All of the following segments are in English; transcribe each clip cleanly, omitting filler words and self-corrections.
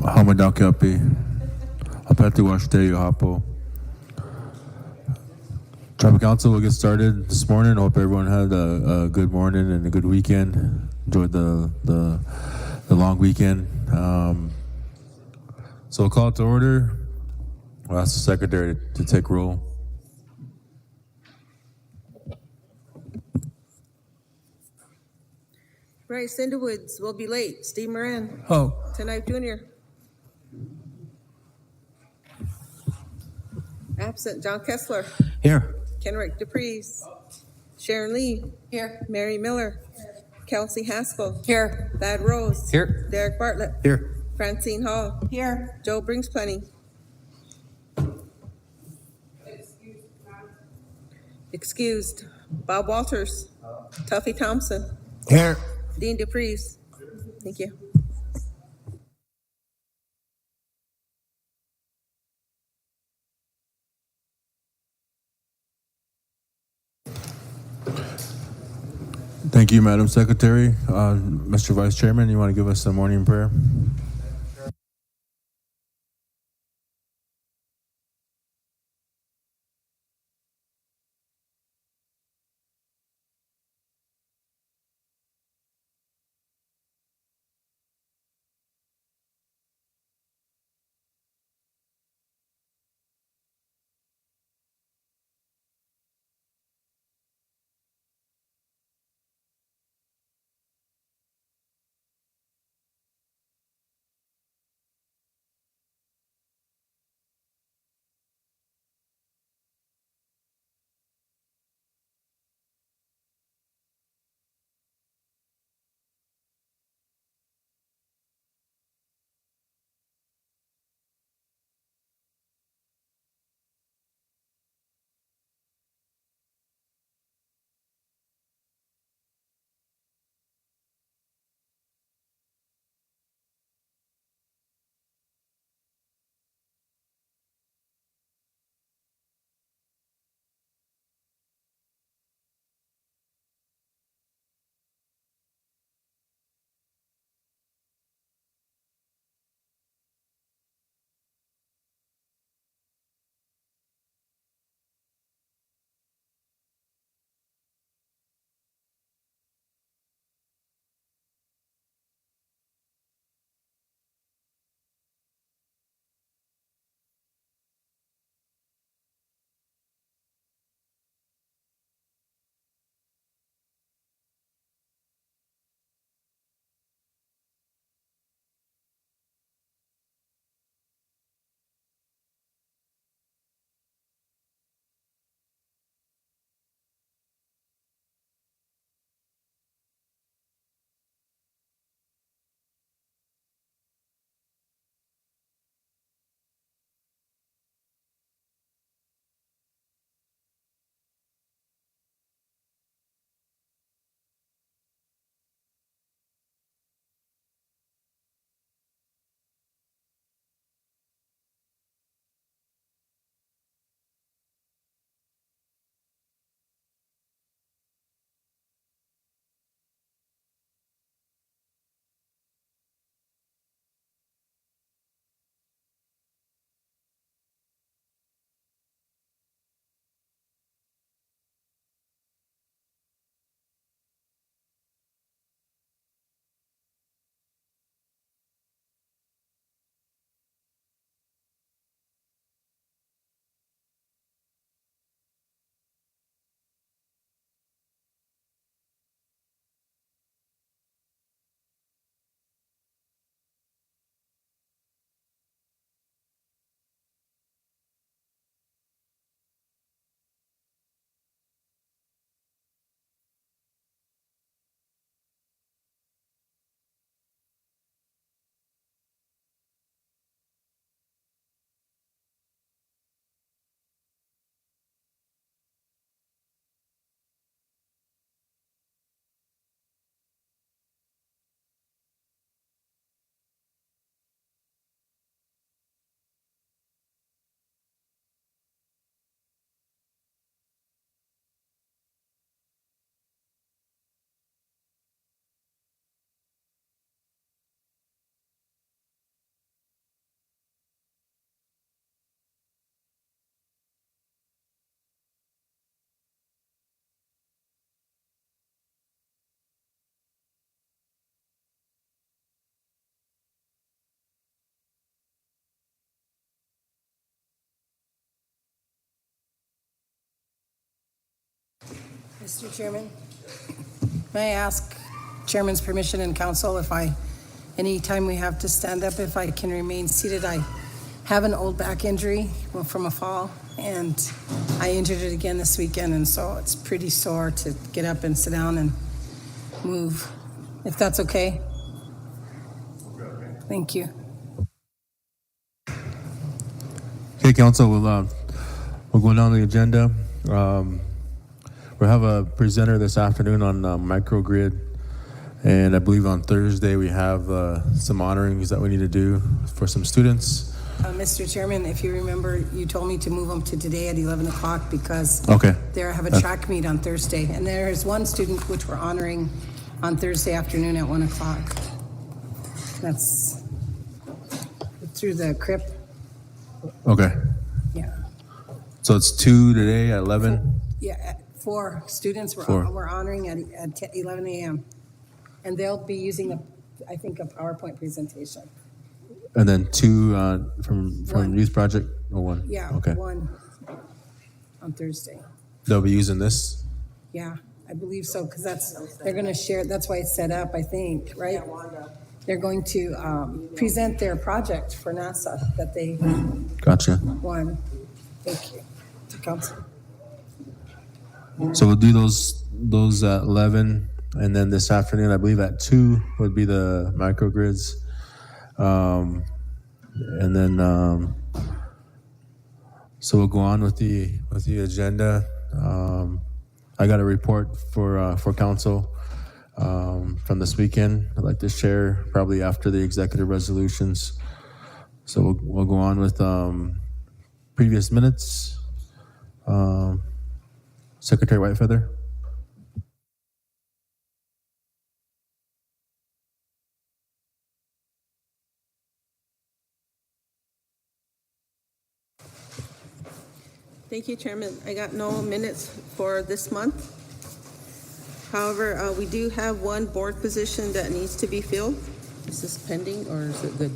Hamadaki api. Hapati washte hapo. Tribal Council will get started this morning. Hope everyone had a good morning and a good weekend. Enjoyed the long weekend. So we'll call it to order. We'll ask the secretary to take roll. Bryce Cinderwoods will be late. Steve Moran. Oh. Tonight Jr. Absent. John Kessler. Here. Kenrick DePreez. Sharon Lee. Here. Mary Miller. Kelsey Haskell. Here. Thad Rose. Here. Derek Bartlett. Here. Francine Hall. Here. Joe Brings-Plenty. Excused. Bob Walters. Tuffy Thompson. Here. Dean DePreez. Thank you. Thank you, Madam Secretary. Mr. Vice Chairman, you want to give us a morning prayer? Mr. Chairman, may I ask Chairman's permission and council if anytime we have to stand up, if I can remain seated? I have an old back injury from a fall, and I injured it again this weekend, and so it's pretty sore to get up and sit down and move, if that's okay. Thank you. Okay, council, we'll go down the agenda. We'll have a presenter this afternoon on microgrid, and I believe on Thursday we have some honorings that we need to do for some students. Mr. Chairman, if you remember, you told me to move them to today at 11 o'clock because Okay. there I have a track meet on Thursday, and there is one student which we're honoring on Thursday afternoon at 1 o'clock. That's through the CRIP. Okay. Yeah. So it's 2 today at 11? Yeah, 4 students Four. we're honoring at 11 a.m. And they'll be using, I think, a PowerPoint presentation. And then 2 from One. Youth Project? Or 1? Yeah, Okay. 1 on Thursday. They'll be using this? Yeah, I believe so, because they're going to share, that's why it's set up, I think, right? They're going to present their project for NASA that they Gotcha. won. Thank you to council. So we'll do those at 11, and then this afternoon, I believe at 2 would be the microgrids. And then, so we'll go on with the agenda. I got a report for council from this weekend. I'd like to share probably after the executive resolutions. So we'll go on with previous minutes. Secretary Whitefeather. Thank you, Chairman. I got no minutes for this month. However, we do have one board position that needs to be filled. Is this pending or is it good?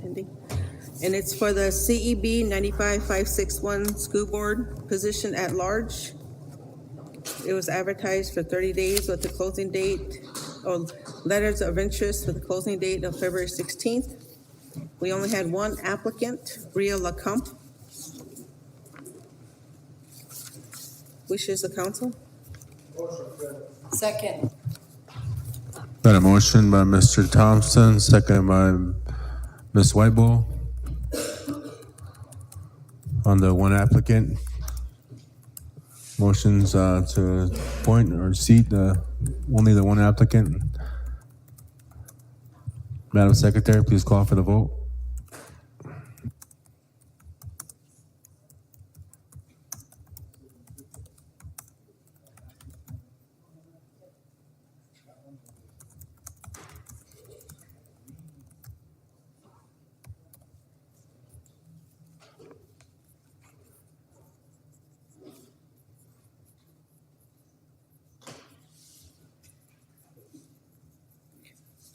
Pending. And it's for the CEB 95561 school board position at large. It was advertised for 30 days with the closing date, or letters of interest with the closing date of February 16th. We only had one applicant, Ria LaCombe. Wishes of council? Second. Got a motion by Mr. Thompson, second by Ms. Whitebowl. On the one applicant, motions to appoint or seat only the one applicant. Madam Secretary, please call for the vote.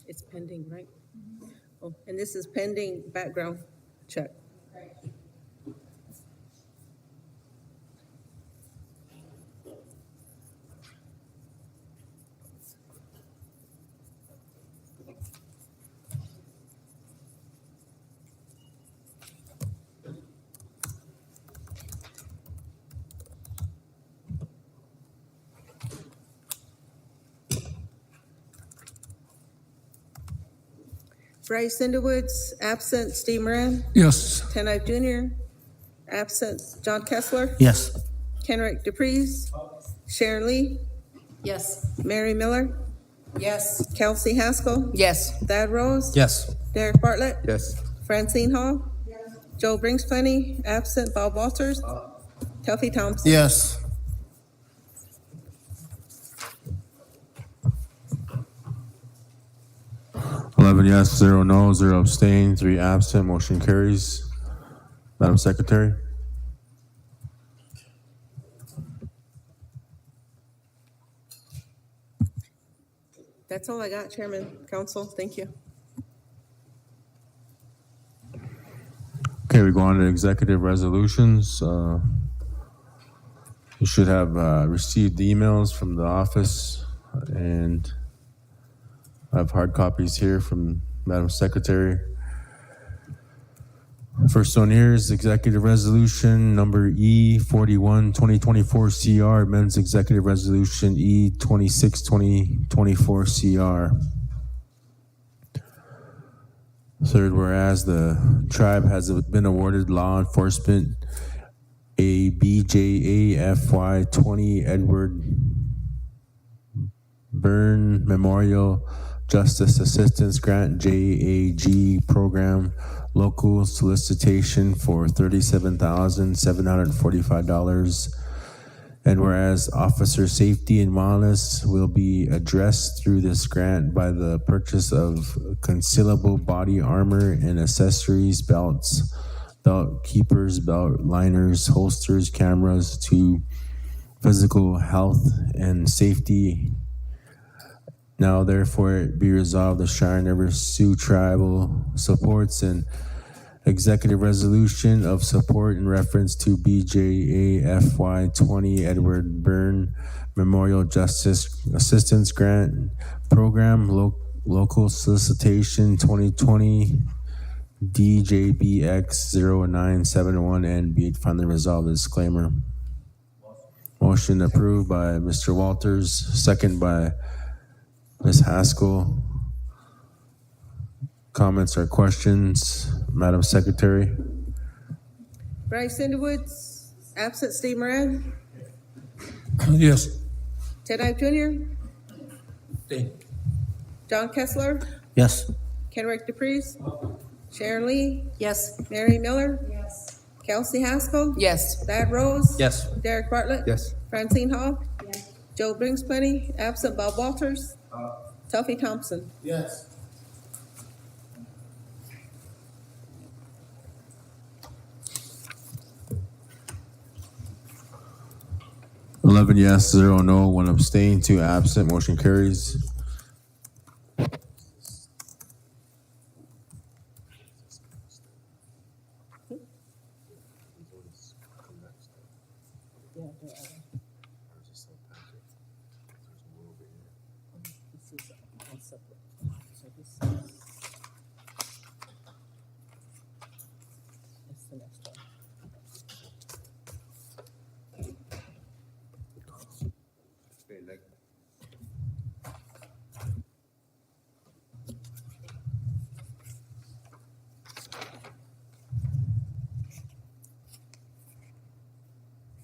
It's pending, right? Oh, and this is pending background check. Bryce Cinderwoods, absent. Steve Moran, Yes. Tenai Jr., absent. John Kessler, Yes. Kenrick DePreez, Sharon Lee, Yes. Mary Miller, Yes. Kelsey Haskell, Yes. Thad Rose, Yes. Derek Bartlett, Yes. Francine Hall, Joe Bringsfunny, absent. Bob Walters, Tuffy Thompson. Yes. Yes, 0 no, 0 abstain, 3 absent, motion carries. Madam Secretary. That's all I got, Chairman, Council. Thank you. Okay, we go on to executive resolutions. You should have received the emails from the office, and I have hard copies here from Madam Secretary. First one here is Executive Resolution number E41 2024 CR, amends Executive Resolution E26 2024 CR. Third, whereas the tribe has been awarded law enforcement a BJA FY 20 Edward Byrne Memorial Justice Assistance Grant JAG Program local solicitation for $37,745. And whereas officer safety and wellness will be addressed through this grant by the purchase of concealable body armor and accessories, belts, belt keepers, belt liners, holsters, cameras to physical health and safety. Now, therefore, it be resolved, the Cheyenne River Sioux Tribal supports an executive resolution of support in reference to BJA FY 20 Edward Byrne Memorial Justice Assistance Grant Program Local Solicitation 2020 DJBX 0971, and be it finally resolved. Disclaimer. Motion approved by Mr. Walters, second by Ms. Haskell. Comments or questions, Madam Secretary? Bryce Underwoods, absent. Steve Moran, Yes. Ted Ibe Jr., Stay. John Kessler, Yes. Kenrick DePreez, Sharon Lee, Yes. Mary Miller, Kelsey Haskell, Yes. Thad Rose, Yes. Derek Bartlett, Yes. Francine Hall, Joe Brings Plenty, absent. Bob Walters, Tuffy Thompson. Yes. 11 yes, 0 no, 1 abstain, 2 absent. Motion carries.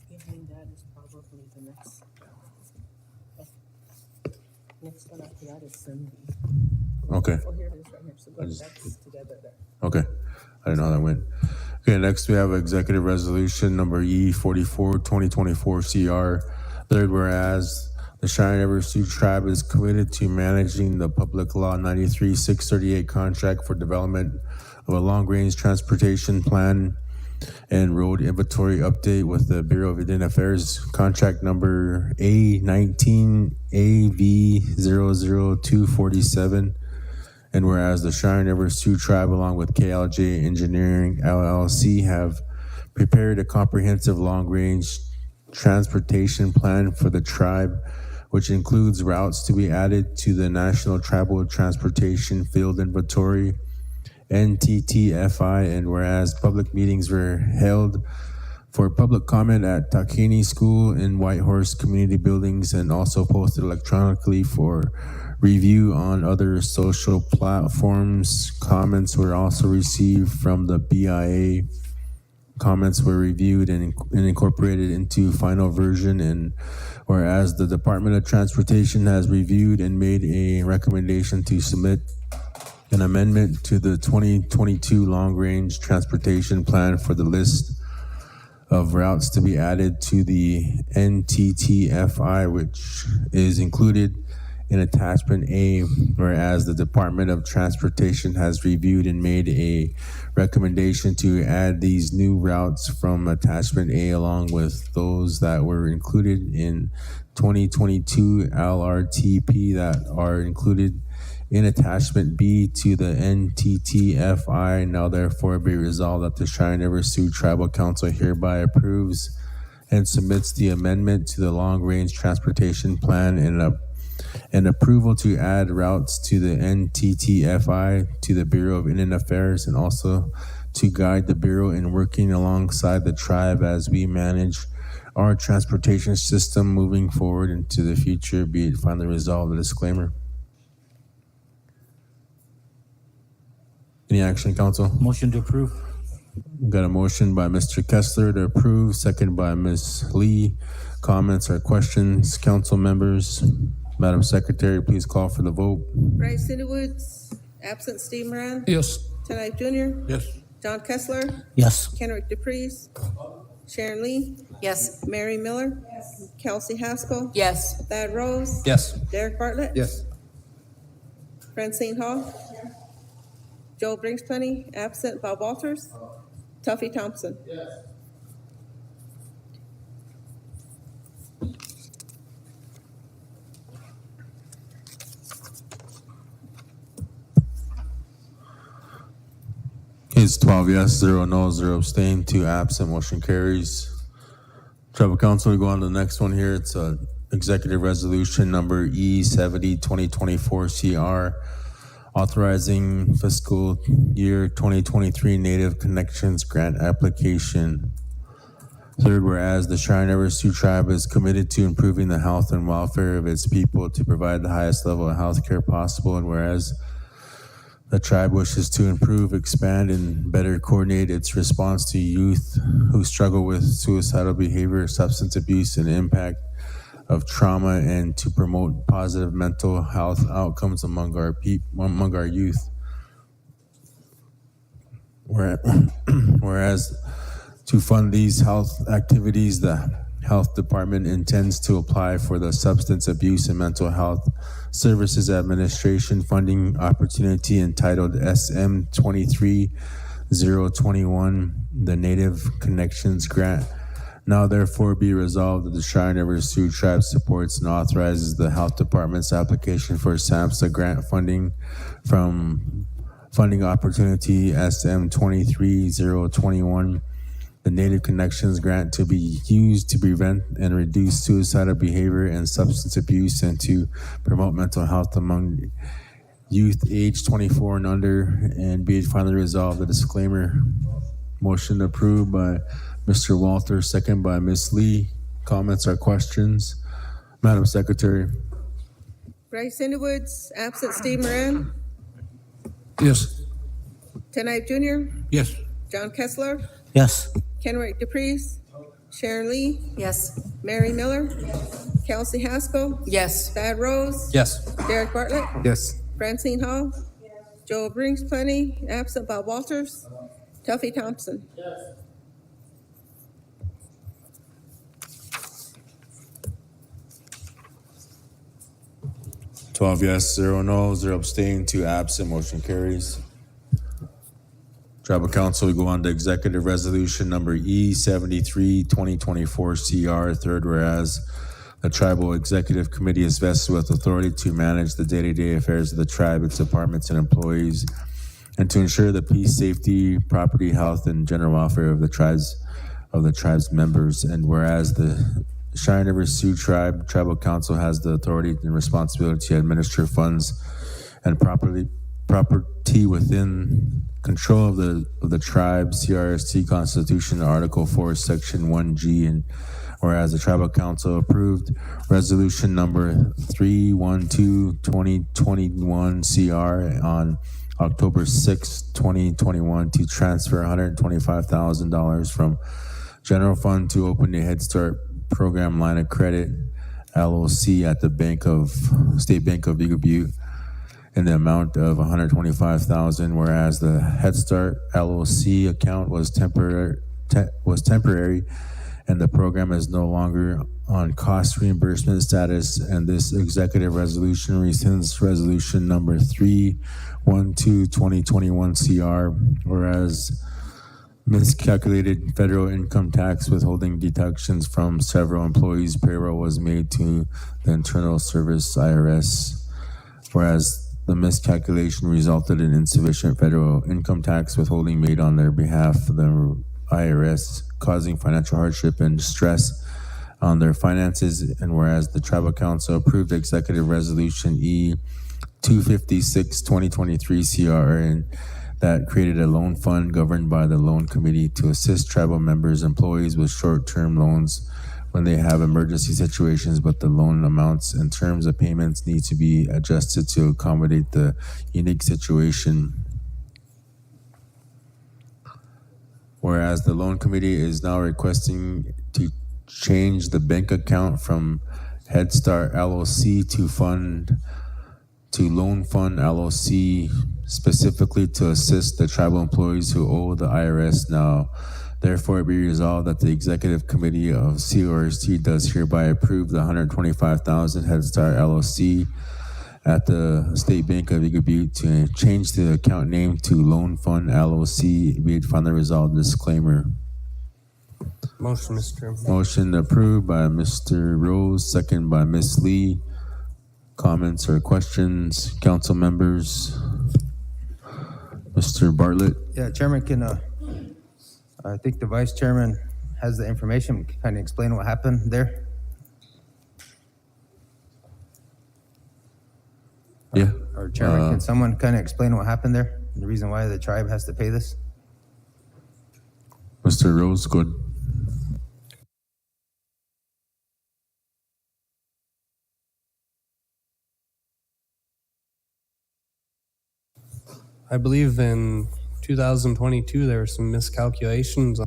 Behind that is probably the next. Next one after that is Cindy. Okay. Oh, here it is right here. So that's together there. Okay. I didn't know how that went. Okay, next we have Executive Resolution number E44 2024 CR. Third, whereas the Cheyenne River Sioux Tribe is committed to managing the Public Law 93-638 contract for development of a long-range transportation plan and road inventory update with the Bureau of Indian Affairs, contract number A19AV00247. And whereas the Cheyenne River Sioux Tribe, along with KLJ Engineering LLC, have prepared a comprehensive long-range transportation plan for the tribe, which includes routes to be added to the National Tribal Transportation Field Inventory, NTTFI, and whereas public meetings were held for public comment at Takini School in Whitehorse Community Buildings and also posted electronically for review on other social platforms. Comments were also received from the BIA. Comments were reviewed and incorporated into final version, and whereas the Department of Transportation has reviewed and made a recommendation to submit an amendment to the 2022 long-range transportation plan for the list of routes to be added to the NTTFI, which is included in attachment A, whereas the Department of Transportation has reviewed and made a recommendation to add these new routes from attachment A along with those that were included in 2022 LRTP that are included in attachment B to the NTTFI. Now therefore be resolved that the Cheyenne River Sioux Tribal Council hereby approves and submits the amendment to the long-range transportation plan and approval to add routes to the NTTFI to the Bureau of Indian Affairs, and also to guide the Bureau in working alongside the tribe as we manage our transportation system moving forward into the future. Be it finally resolved. The disclaimer. Any action, council? Motion to approve. Got a motion by Mr. Kessler to approve, second by Ms. Lee. Comments or questions, council members? Madam Secretary, please call for the vote. Bryce Woods, absent Steve Moran, Yes. Tenai Junior, Yes. John Kessler, Yes. Kenrick DePreez, Sharon Lee, Yes. Mary Miller, Kelsey Haskell, Yes. Thad Rose, Yes. Derek Bartlett, Yes. Francine Hall, Joe Brinksplenny, absent Bob Walters, Tuffy Thompson. It's 12 yes, 0 no, 0 abstain, 2 absent, motion carries. Tribal Council, we go on to the next one here. It's Executive Resolution number E70 2024 CR, authorizing fiscal year 2023 Native Connections Grant application. Third, whereas the Cheyenne Sioux Tribe is committed to improving the health and welfare of its people to provide the highest level of health care possible, and whereas the tribe wishes to improve, expand, and better coordinate its response to youth who struggle with suicidal behavior, substance abuse, and impact of trauma, and to promote positive mental health outcomes among our youth. Whereas to fund these health activities, the Health Department intends to apply for the Substance Abuse and Mental Health Services Administration funding opportunity entitled SM 23-021, the Native Connections Grant. Now therefore be resolved that the Cheyenne Sioux Tribe supports and authorizes the Health Department's application for SAMHSA grant funding from funding opportunity SM 23-021, the Native Connections Grant, to be used to prevent and reduce suicidal behavior and substance abuse, and to promote mental health among youth aged 24 and under, and be it finally resolved. The disclaimer. Motion approved by Mr. Walter, second by Ms. Lee. Comments or questions? Madam Secretary. Bryce Woods, absent Steve Moran, Yes. Tenai Junior, Yes. John Kessler, Yes. Kenrick DePreez, Sharon Lee, Yes. Mary Miller, Kelsey Haskell, Yes. Thad Rose, Yes. Derek Bartlett, Yes. Francine Hall, Joe Brinksplenny, absent Bob Walters, Tuffy Thompson. 12 yes, 0 no, 0 abstain, 2 absent, motion carries. Tribal Council, we go on to Executive Resolution number E73 2024 CR. Third, whereas the Tribal Executive Committee is vested with authority to manage the day-to-day affairs of the tribe, its departments, and employees, and to ensure the peace, safety, property, health, and general welfare of the tribe's members. And whereas the Cheyenne Sioux Tribe Tribal Council has the authority and responsibility to administer funds and property within control of the tribe, CRST Constitution, Article 4, Section 1G, and whereas the Tribal Council approved Resolution number 312-2021 CR on October 6, 2021 to transfer $125,000 from general fund to open the Head Start program line of credit LLC at the State Bank of Eagle Butte in the amount of $125,000, whereas the Head Start LLC account was temporary and the program is no longer on cost reimbursement status, and this executive resolution rescinds resolution number 312-2021 CR, whereas miscalculated federal income tax withholding deductions from several employees' payroll was made to the Internal Service IRS, whereas the miscalculation resulted in insufficient federal income tax withholding made on their behalf. The IRS, causing financial hardship and stress on their finances. And whereas the Tribal Council approved Executive Resolution E 256 2023 CRN that created a loan fund governed by the loan committee to assist tribal members' employees with short-term loans when they have emergency situations, but the loan amounts and terms of payments need to be adjusted to accommodate the unique situation. Whereas the loan committee is now requesting to change the bank account from Head Start LLC to Loan Fund LLC, specifically to assist the tribal employees who owe the IRS now. Therefore, it be resolved that the Executive Committee of CORST does hereby approve the $125,000 Head Start LLC at the State Bank of Eagle Butte to change the account name to Loan Fund LLC. Be it finally resolved. Disclaimer. Motion, Mr. Chairman. Motion approved by Mr. Rose, second by Ms. Lee. Comments or questions, council members? Mr. Bartlett? Yeah, Chairman, I think the Vice Chairman has the information, kind of explain what happened there? Yeah. Or Chairman, can someone kind of explain what happened there? The reason why the tribe has to pay this? Mr. Rose, good. I believe in 2022 there were some miscalculations.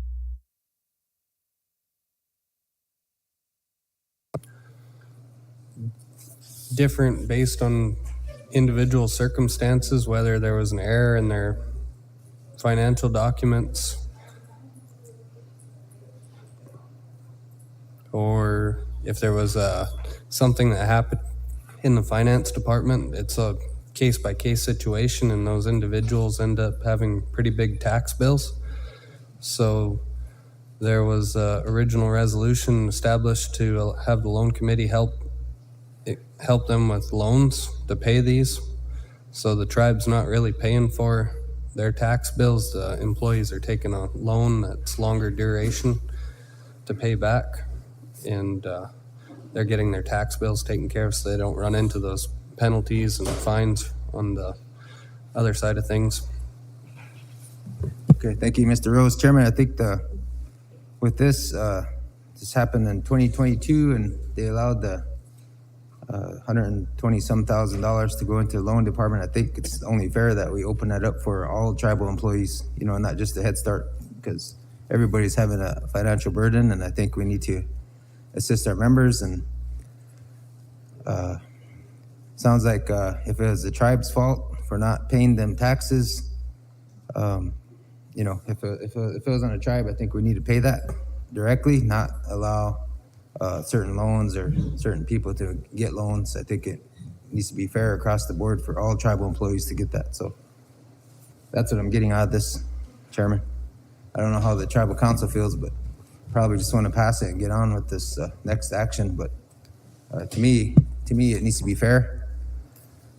Different based on individual circumstances, whether there was an error in their financial documents or if there was something that happened in the finance department. It's a case-by-case situation, and those individuals end up having pretty big tax bills. So there was a original resolution established to have the loan committee help them with loans to pay these. So the tribe's not really paying for their tax bills. The employees are taking a loan that's longer duration to pay back, and they're getting their tax bills taken care of so they don't run into those penalties and fines on the other side of things. Okay, thank you, Mr. Rose. Chairman, I think with this happened in 2022, and they allowed the $120-some thousand to go into the loan department. I think it's only fair that we open that up for all tribal employees, not just the Head Start, because everybody's having a financial burden, and I think we need to assist our members. And sounds like if it was the tribe's fault for not paying them taxes, if it was on a tribe, I think we need to pay that directly, not allow certain loans or certain people to get loans. I think it needs to be fair across the board for all tribal employees to get that. So that's what I'm getting out of this, Chairman. I don't know how the tribal council feels, but probably just want to pass it and get on with this next action. But to me, it needs to be fair.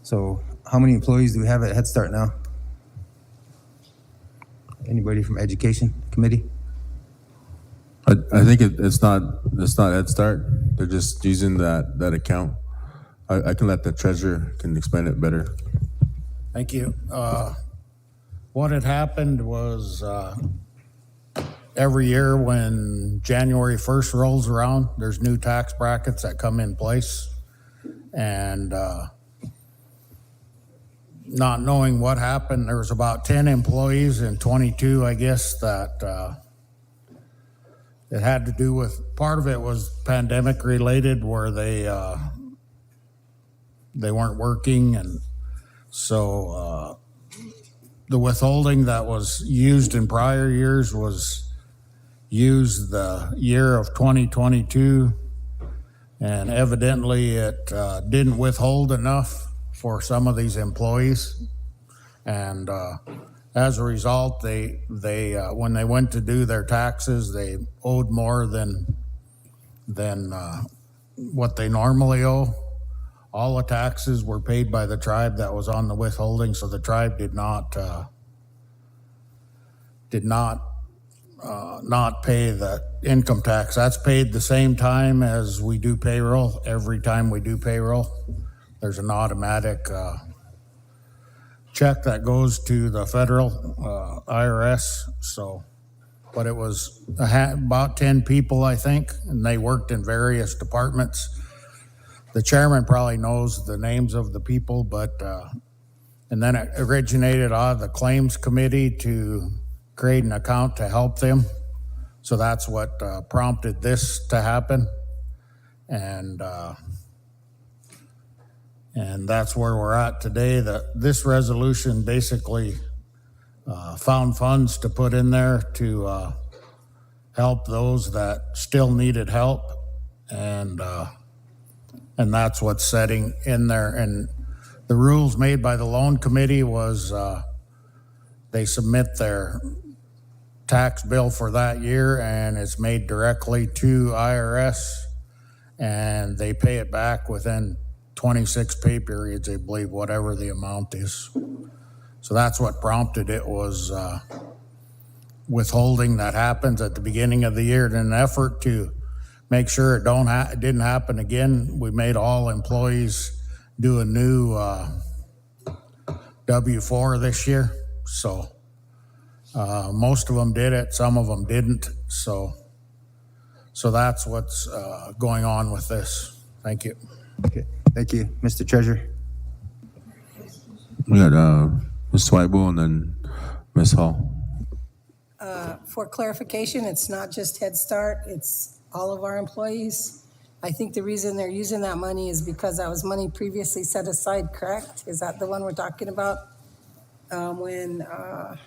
So how many employees do we have at Head Start now? Anybody from Education Committee? I think it's not Head Start. They're just using that account. I can let the treasurer can explain it better. Thank you. What had happened was every year when January 1st rolls around, there's new tax brackets that come in place. And not knowing what happened, there was about 10 employees in 22, I guess, that it had to do with, part of it was pandemic related, where they weren't working. And so the withholding that was used in prior years was used the year of 2022, and evidently it didn't withhold enough for some of these employees. And as a result, they when they went to do their taxes, they owed more than what they normally owe. All the taxes were paid by the tribe that was on the withholding, so the tribe did not not pay the income tax. That's paid the same time as we do payroll. Every time we do payroll, there's an automatic check that goes to the federal IRS. So, but it was about 10 people, I think, and they worked in various departments. The chairman probably knows the names of the people, but and then it originated out of the claims committee to create an account to help them. So that's what prompted this to happen. And that's where we're at today. This resolution basically found funds to put in there to help those that still needed help. And that's what's setting in there. And the rules made by the loan committee was they submit their tax bill for that year and it's made directly to IRS and they pay it back within 26 pay periods, I believe, whatever the amount is. So that's what prompted it, was withholding that happens at the beginning of the year. In an effort to make sure it didn't happen again, we made all employees do a new W-4 this year. So most of them did it, some of them didn't. So that's what's going on with this. Thank you. Okay, thank you, Mr. Treasurer. We got Ms. Whiteball and then Ms. Hall. For clarification, it's not just Head Start, it's all of our employees. I think the reason they're using that money is because that was money previously set aside, correct? Is that the one we're talking about? When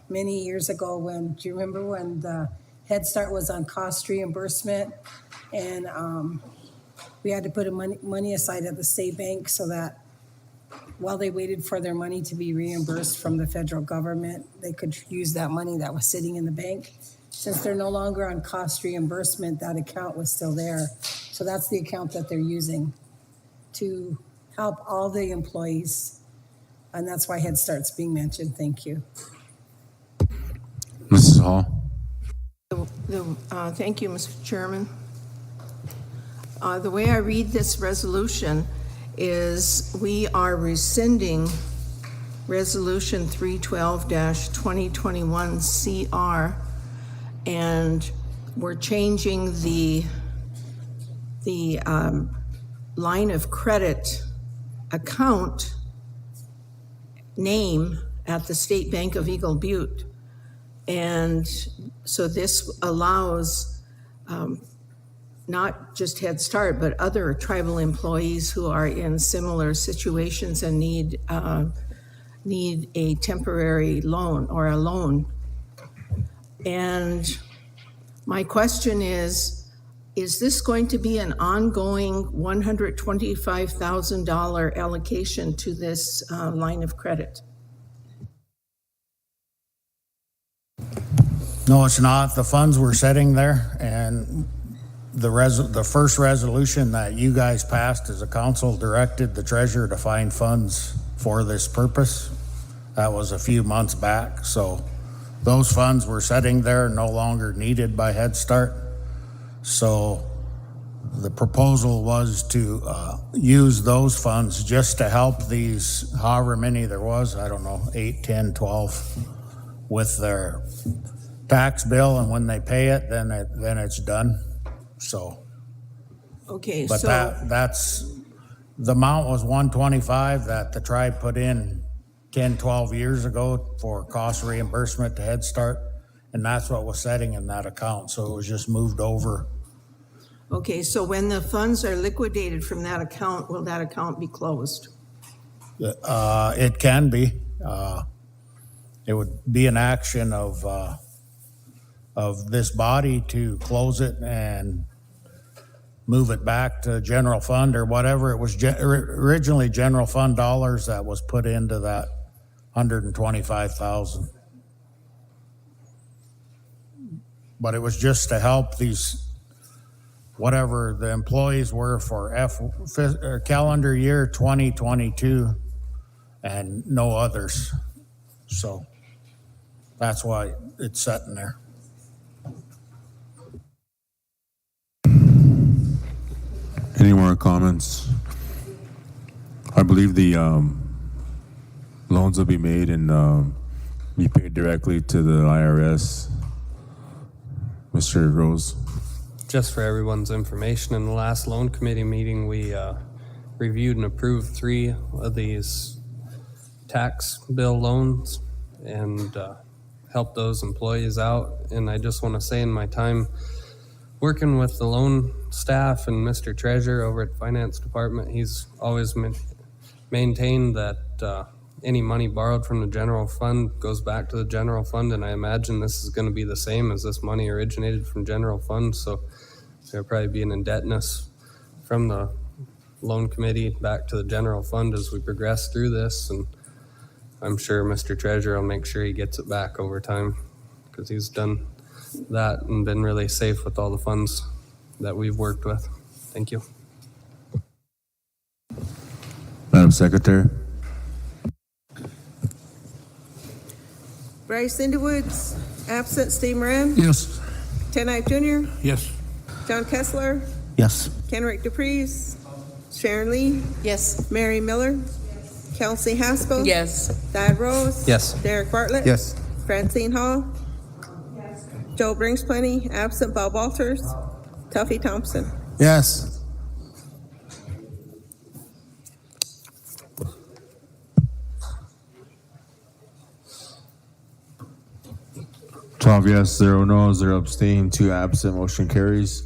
many years ago, do you remember when the Head Start was on cost reimbursement? And we had to put money aside at the state bank so that while they waited for their money to be reimbursed from the federal government, they could use that money that was sitting in the bank. Since they're no longer on cost reimbursement, that account was still there. So that's the account that they're using to help all the employees. And that's why Head Start's being mentioned. Thank you. Mrs. Hall. Thank you, Mr. Chairman. The way I read this resolution is we are rescinding Resolution 312-2021 CR, and we're changing the line of credit account name at the State Bank of Eagle Butte. And so this allows not just Head Start, but other tribal employees who are in similar situations and need a temporary loan or a loan. And my question is this going to be an ongoing $125,000 allocation to this line of credit? No, it's not. The funds were sitting there, and the first resolution that you guys passed as a council directed the treasurer to find funds for this purpose. That was a few months back. So those funds were sitting there, no longer needed by Head Start. So the proposal was to use those funds just to help these, however many there was, I don't know, 8, 10, 12, with their tax bill, and when they pay it, then it's done. So, Okay, but so that's the amount was 125 that the tribe put in 10, 12 years ago for cost reimbursement to Head Start, and that's what was setting in that account. So it was just moved over. okay, so when the funds are liquidated from that account, will that account be closed? It can be. It would be an action of this body to close it and move it back to general fund or whatever. It was originally general fund dollars that was put into that 125,000. But it was just to help these, whatever the employees were for calendar year 2022 and no others. So that's why it's sitting there. Any more comments? I believe the loans will be made and be paid directly to the IRS. Mr. Rose. Just for everyone's information, in the last loan committee meeting, we reviewed and approved 3 of these tax bill loans and helped those employees out. And I just want to say, in my time working with the loan staff and Mr. Treasurer over at Finance Department, he's always maintained that any money borrowed from the general fund goes back to the general fund, and I imagine this is going to be the same, as this money originated from general fund, so there'll probably be an indebtedness from the loan committee back to the general fund as we progress through this, and I'm sure Mr. Treasurer will make sure he gets it back over time, because he's done that and been really safe with all the funds that we've worked with. Thank you. Madam Secretary. Bryce Underwoods, absent. Steve Moran, Yes. Ted Knight Jr., Yes. John Kessler, Yes. Kenrick DePreez, Sharon Lee, Yes. Mary Miller, Kelsey Haskell, Yes. Thad Rose, Yes. Derek Bartlett, Yes. Francine Hall, Joe Brings Plenty, absent. Bob Walters, Tuffy Thompson. Yes. 12 yes, 0 no, 0 abstain, 2 absent, motion carries.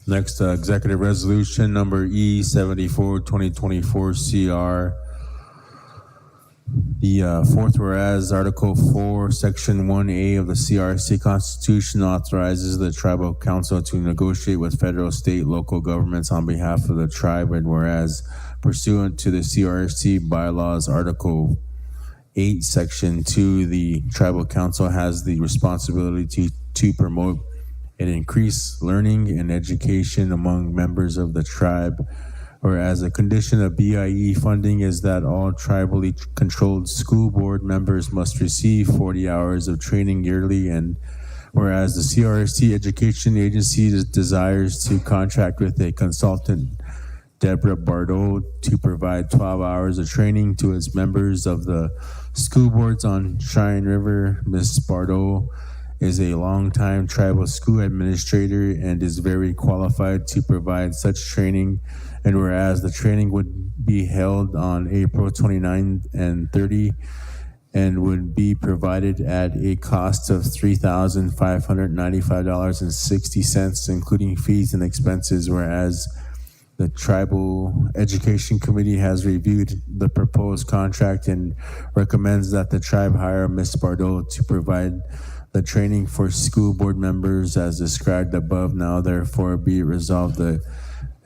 Next, executive resolution number E74 2024 CR. The fourth whereas Article 4, Section 1A of the CRC Constitution authorizes the tribal council to negotiate with federal, state, local governments on behalf of the tribe, and whereas pursuant to the CRC bylaws, Article 8, Section 2, the tribal council has the responsibility to promote and increase learning and education among members of the tribe. Whereas a condition of BIE funding is that all tribally controlled school board members must receive 40 hours of training yearly, and whereas the CRC Education Agency desires to contract with a consultant, Deborah Bardot, to provide 12 hours of training to its members of the school boards on Cheyenne River. Ms. Bardot is a longtime tribal school administrator and is very qualified to provide such training. And whereas the training would be held on April 29 and 30 and would be provided at a cost of $3,595.60, including fees and expenses, whereas the Tribal Education Committee has reviewed the proposed contract and recommends that the tribe hire Ms. Bardot to provide the training for school board members as described above. Now therefore be it resolved, the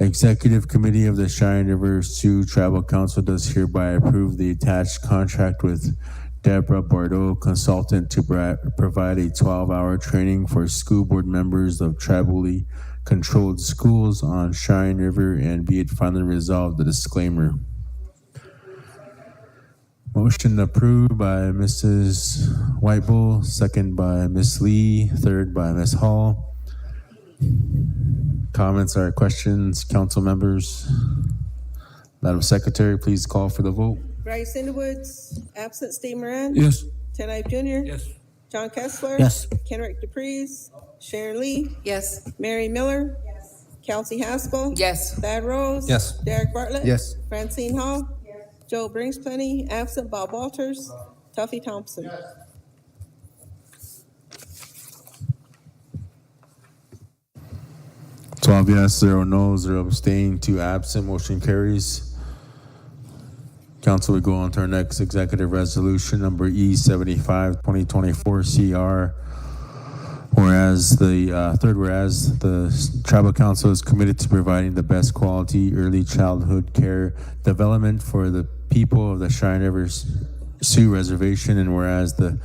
Executive Committee of the Cheyenne River Sioux Tribal Council does hereby approve the attached contract with Deborah Bardot, consultant, to provide a 12-hour training for school board members of tribally controlled schools on Cheyenne River, and be it finally resolved, the disclaimer. Motion approved by Mrs. Whitebull, second by Ms. Lee, third by Ms. Hall. Comments or questions, council members? Madam Secretary, please call for the vote. Bryce Underwoods, absent. Steve Moran, Yes. Ted Knight Jr., Yes. John Kessler, Yes. Kenrick DePreez, Sharon Lee, Yes. Mary Miller, Kelsey Haskell, Yes. Thad Rose, Yes. Derek Bartlett, Yes. Francine Hall, Joe Brings Plenty, absent. Bob Walters, Tuffy Thompson. 12 yes, 0 no, 0 abstain, 2 absent, motion carries. Council, we go on to our next executive resolution, number E75 2024 CR. Whereas the Tribal Council is committed to providing the best quality early childhood care development for the people of the Cheyenne River Sioux Reservation, and whereas the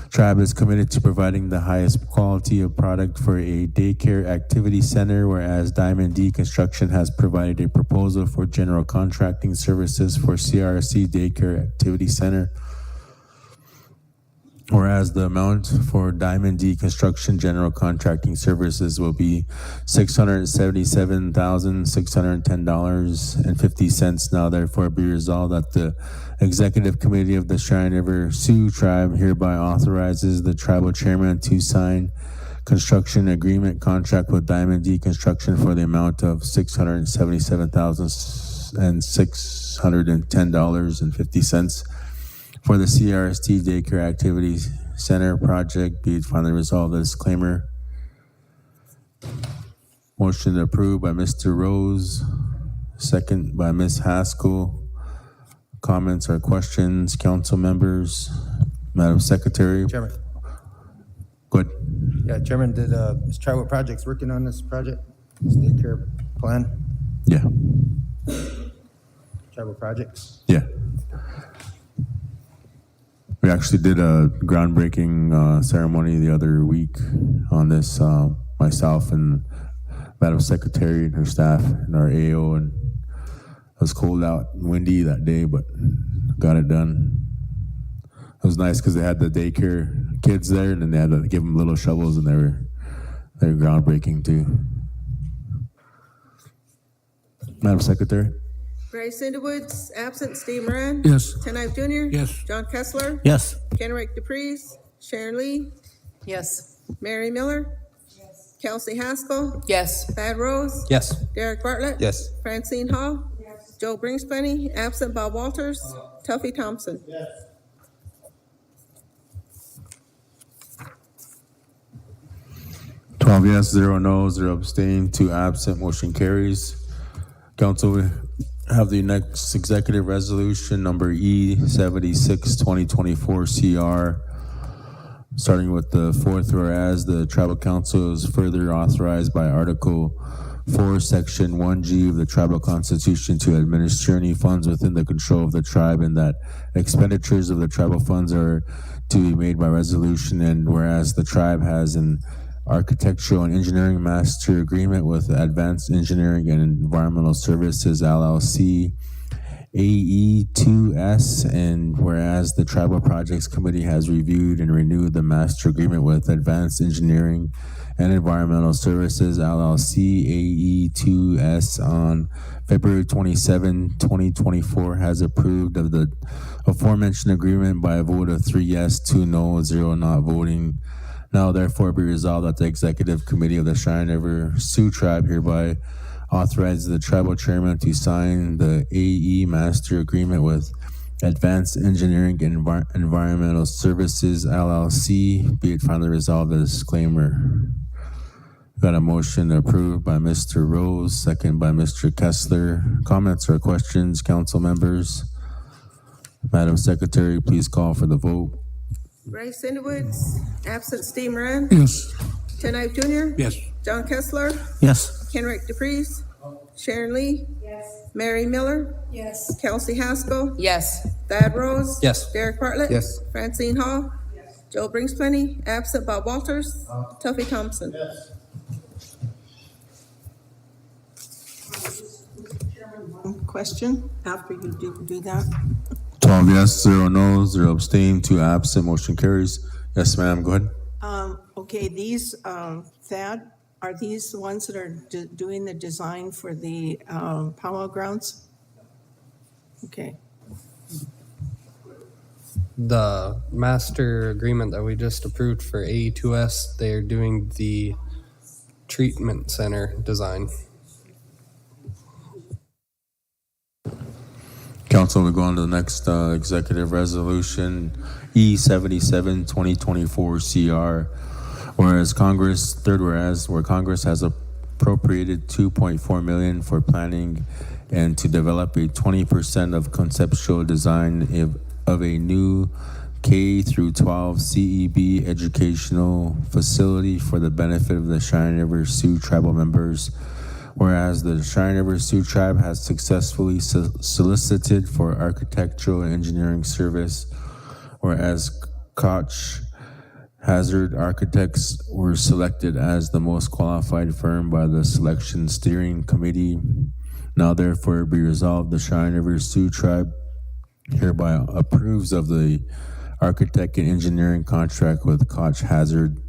tribe is committed to providing the highest quality of product for a daycare activity center, whereas Diamond D Construction has provided a proposal for general contracting services for CRC Daycare Activity Center. Whereas the amount for Diamond D Construction General Contracting Services will be $677,610.50. Now therefore be resolved that the Executive Committee of the Cheyenne River Sioux Tribe hereby authorizes the tribal chairman to sign construction agreement contract with Diamond D Construction for the amount of $677,610.50 for the CRST Daycare Activity Center project. Be it finally resolved, the disclaimer. Motion approved by Mr. Rose, second by Ms. Haskell. Comments or questions, council members? Madam Secretary? Chairman. Go ahead. Yeah, Chairman, is Tribal Projects working on this project? This daycare plan? Yeah, Tribal Projects? yeah. We actually did a groundbreaking ceremony the other week on this, myself and Madam Secretary and her staff and our AO, and it was cold out and windy that day, but got it done. It was nice because they had the daycare kids there, and then they had to give them little shovels, and they were groundbreaking too. Madam Secretary? Bryce Underwood, absent. Steve Moran. Yes. Ken Ive Jr. Yes. John Kessler. Yes. Kenrick DePreez. Sharon Lee. Yes. Mary Miller. Kelsey Haskell. Yes. Thad Rose. Yes. Derek Bartlett. Yes. Francine Hall. Joe Bringspenny, absent. Bob Walters. Tuffy Thompson. 12 yes, 0 no, 0 abstain, 2 absent, motion carries. Council, we have the next executive resolution, number E76, 2024 CR. Starting with the fourth, whereas the Tribal Council is further authorized by Article 4, Section 1G of the Tribal Constitution to administer any funds within the control of the tribe, and that expenditures of the tribal funds are to be made by resolution, and whereas the tribe has an architectural and engineering master agreement with Advanced Engineering and Environmental Services LLC, AE2S, and whereas the Tribal Projects Committee has reviewed and renewed the master agreement with Advanced Engineering and Environmental Services LLC, AE2S, on February 27, 2024, has approved of the aforementioned agreement by a vote of 3 yes, 2 no, 0 not voting. Now therefore be resolved that the Executive Committee of the Cheyenne River Sioux Tribe hereby authorizes the tribal chairman to sign the AE Master Agreement with Advanced Engineering and Environmental Services LLC. Be it finally resolved, the disclaimer. Got a motion approved by Mr. Rose, second by Mr. Kessler. Comments or questions, council members? Madam Secretary, please call for the vote. Bryce Underwood, absent. Steve Moran. Yes. Ken Ive Jr. Yes. John Kessler. Yes. Kenrick DePreez. Sharon Lee. Mary Miller. Yes. Kelsey Haskell. Yes. Thad Rose. Yes. Derek Bartlett. Yes. Francine Hall. Joe Bringspenny, absent. Bob Walters. Tuffy Thompson. Question after you do that? 12 yes, 0 no, 0 abstain, 2 absent, motion carries. Yes, ma'am, go ahead. Okay, these, Thad, are these the ones that are doing the design for the powwow grounds? Okay, The master agreement that we just approved for AE2S, they're doing the treatment center design. Council, we go on to the next executive resolution, E77, 2024 CR. Whereas Congress, third whereas, where Congress has appropriated $2.4 million for planning and to develop a 20% of conceptual design of a new K through 12 CEB educational facility for the benefit of the Cheyenne River Sioux tribal members. Whereas the Cheyenne River Sioux Tribe has successfully solicited for architectural and engineering service, whereas Koch Hazard Architects were selected as the most qualified firm by the Selection Steering Committee. Now therefore be resolved, the Cheyenne River Sioux Tribe hereby approves of the architect and engineering contract with Koch Hazard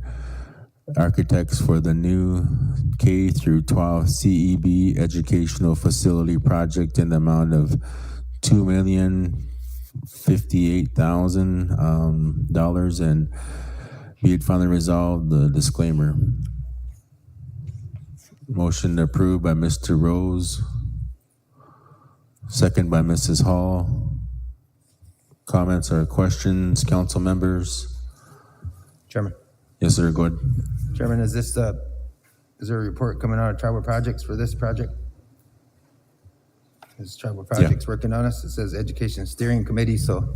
Architects for the new K through 12 CEB educational facility project in the amount of $2,058,000, and be it finally resolved, the disclaimer. Motion approved by Mr. Rose, second by Mrs. Hall. Comments or questions, council members? Chairman. Yes, sir, go ahead. Chairman, is there a report coming out of Tribal Projects for this project? Is Tribal Projects working on this? It says Education Steering Committee, so I'm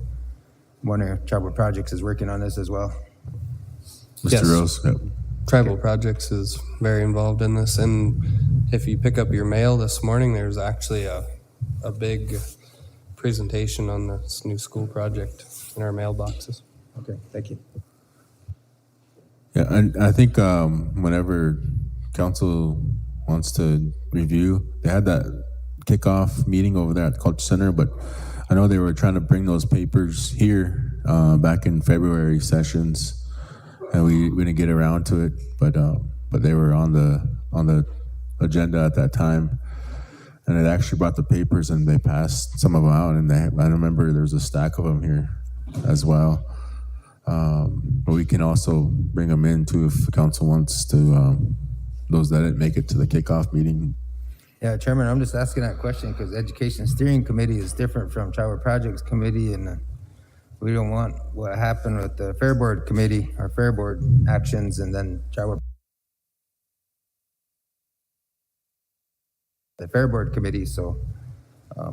wondering if Tribal Projects is working on this as well. Mr. Yes. Rose? Yep. Tribal Projects is very involved in this, and if you pick up your mail this morning, there's actually a big presentation on this new school project in our mailboxes. Okay, thank you. Yeah, and I think whenever council wants to review, they had that kickoff meeting over there at the Culture Center, but I know they were trying to bring those papers here back in February sessions, and we didn't get around to it, but they were on the agenda at that time, and they actually brought the papers and they passed some of them out, and I remember there was a stack of them here as well. But we can also bring them in too if the council wants to, those that didn't make it to the kickoff meeting. Yeah, Chairman, I'm just asking that question because Education Steering Committee is different from Tribal Projects Committee, and we don't want what happened with the Fair Board Committee, or Fair Board actions, and then the Fair Board Committee, so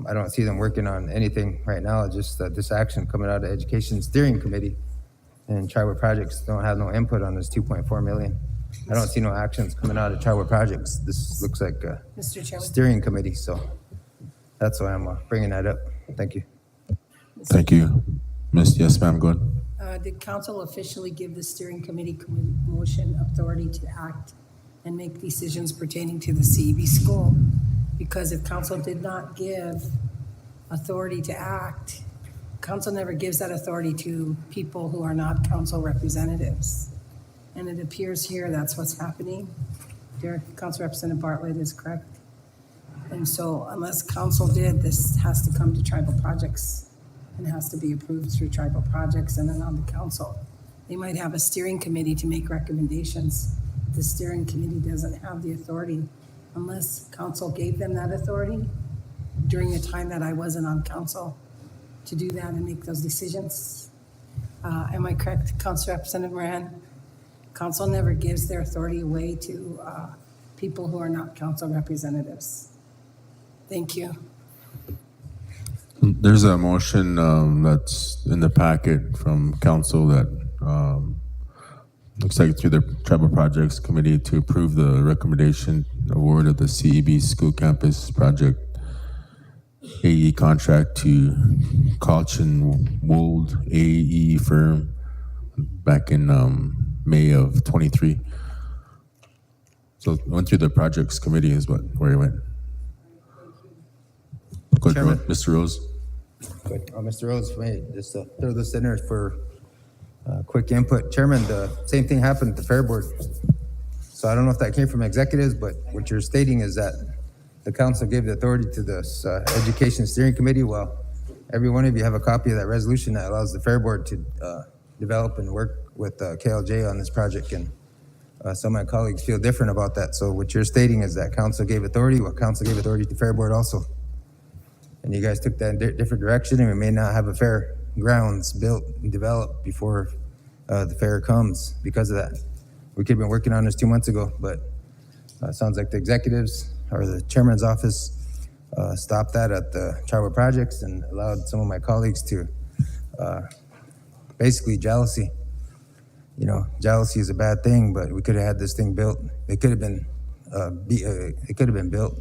I don't see them working on anything right now, just this action coming out of Education Steering Committee, and Tribal Projects don't have no input on this 2.4 million. I don't see no actions coming out of Tribal Projects. This looks like a Mr. Chairman. steering committee, so that's why I'm bringing that up. Thank you. Thank you. Yes, ma'am, go ahead. Did council officially give the steering committee motion authority to act and make decisions pertaining to the CEB school? Because if council did not give authority to act, council never gives that authority to people who are not council representatives. And it appears here that's what's happening. Council Representative Bartlett is correct. And so unless council did, this has to come to Tribal Projects and has to be approved through Tribal Projects and then on the council. They might have a steering committee to make recommendations. The steering committee doesn't have the authority unless council gave them that authority during the time that I wasn't on council to do that and make those decisions. Am I correct, Council Representative Moran? Council never gives their authority away to people who are not council representatives. Thank you. There's a motion that's in the packet from council that looks like through the Tribal Projects Committee to approve the recommendation award of the CEB School Campus Project AE contract to Koch and Wold AE firm back in May of 23. So it went through the Projects Committee is where it went. Go ahead, Chairman. Mr. Rose. Good. Mr. Rose, just throw this in there for quick input. Chairman, the same thing happened at the Fair Board. So I don't know if that came from executives, but what you're stating is that the council gave the authority to this Education Steering Committee. Well, every one of you have a copy of that resolution that allows the Fair Board to develop and work with KLJ on this project, and some of my colleagues feel different about that. So what you're stating is that council gave authority. Well, council gave authority to Fair Board also. And you guys took that in different direction, and we may not have a fair grounds built and developed before the fair comes because of that. We could have been working on this 2 months ago, but sounds like the executives or the chairman's office stopped that at the Tribal Projects and allowed some of my colleagues to basically jealousy. You know, jealousy is a bad thing, but we could have had this thing built. It could have been built.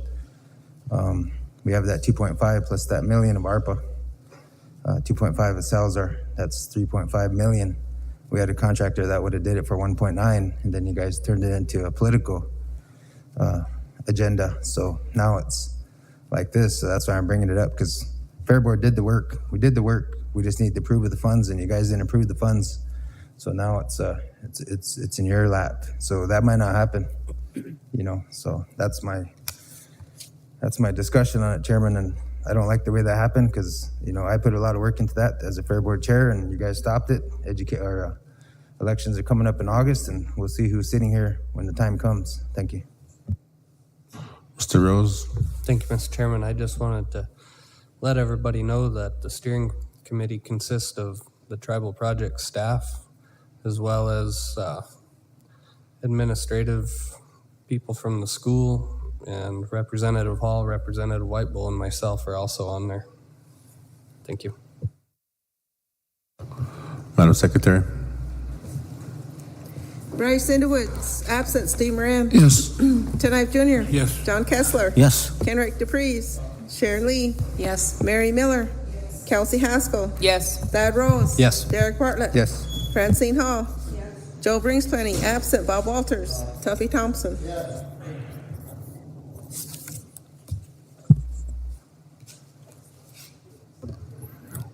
We have that 2.5 plus that million of ARPA. 2.5 of Salzar, that's 3.5 million. We had a contractor that would have did it for 1.9, and then you guys turned it into a political agenda. So now it's like this. So that's why I'm bringing it up, because Fair Board did the work. We did the work. We just need to approve of the funds, and you guys didn't approve the funds. So now it's in your lap. So that might not happen, so that's my discussion on it, Chairman, and I don't like the way that happened because, I put a lot of work into that as a Fair Board Chair, and you guys stopped it. Elections are coming up in August, and we'll see who's sitting here when the time comes. Thank you. Mr. Rose? Thank you, Mr. Chairman. I just wanted to let everybody know that the steering committee consists of the tribal project staff as well as administrative people from the school, and Representative Hall, Representative Whitebowl, and myself are also on there. Thank you. Madam Secretary? Bryce Underwoods, absent. Steve Moran. Yes. Ted Knife Jr. Yes. John Kessler. Yes. Kenrick DePreez. Sharon Lee. Yes. Mary Miller. Kelsey Haskell. Yes. Thad Rose. Yes. Derek Bartlett. Yes. Francine Hall. Joe Bringsplenny, absent. Bob Walters. Tuffy Thompson.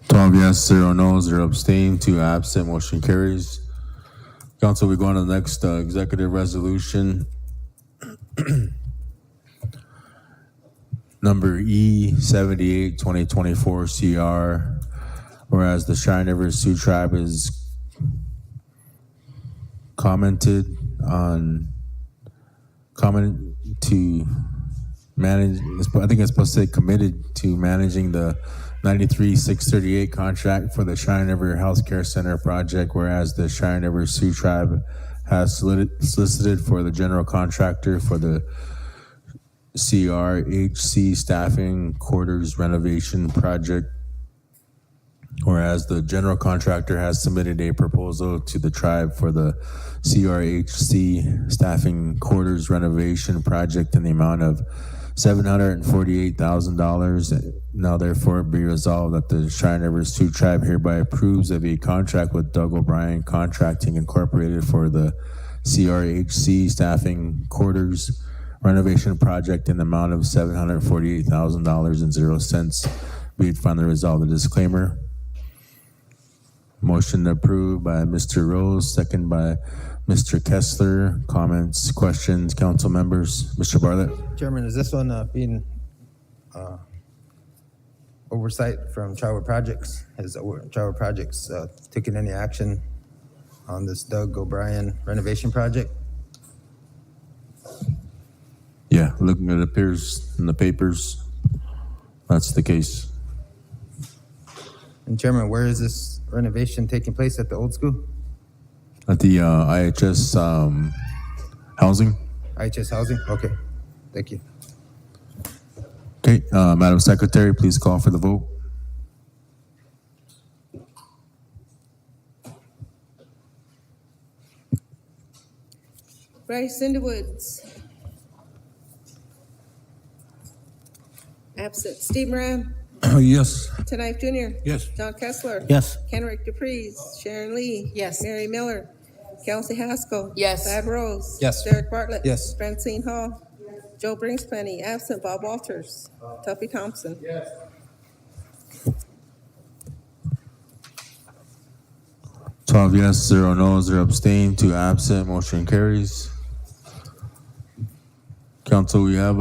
12 yes, 0 no, 0 abstain, 2 absent, motion carries. Council, we go on to the next executive resolution. Number E78, 2024 CR, whereas the Cheyenne River Sioux Tribe is commented to manage, I think it's supposed to say committed to managing the 93-638 contract for the Cheyenne River Healthcare Center project, whereas the Cheyenne River Sioux Tribe has solicited for the general contractor for the CRHC staffing quarters renovation project, whereas the general contractor has submitted a proposal to the tribe for the CRHC staffing quarters renovation project in the amount of $748,000. Now therefore be resolved that the Cheyenne River Sioux Tribe hereby approves of a contract with Doug O'Brien Contracting Incorporated for the CRHC staffing quarters renovation project in the amount of $748,000.00. Be it finally resolved. The disclaimer. Motion approved by Mr. Rose, second by Mr. Kessler. Comments, questions, council members? Mr. Bartlett? Chairman, is this one being oversight from Tribal Projects? Has Tribal Projects taken any action on this Doug O'Brien renovation project? Yeah, looking at it appears in the papers, that's the case. And Chairman, where is this renovation taking place, at the old school? At the IHS housing. IHS Housing? Okay, thank you. Okay, Madam Secretary, please call for the vote. Bryce Underwoods. Absent. Steve Moran. Yes. Ted Knife Jr. Yes. John Kessler. Yes. Kenrick DePreez. Sharon Lee. Yes. Mary Miller. Kelsey Haskell. Yes. Thad Rose. Yes. Derek Bartlett. Yes. Francine Hall. Joe Bringsplenny, absent. Bob Walters. Tuffy Thompson. 12 yes, 0 no, 0 abstain, 2 absent, motion carries. Council, we have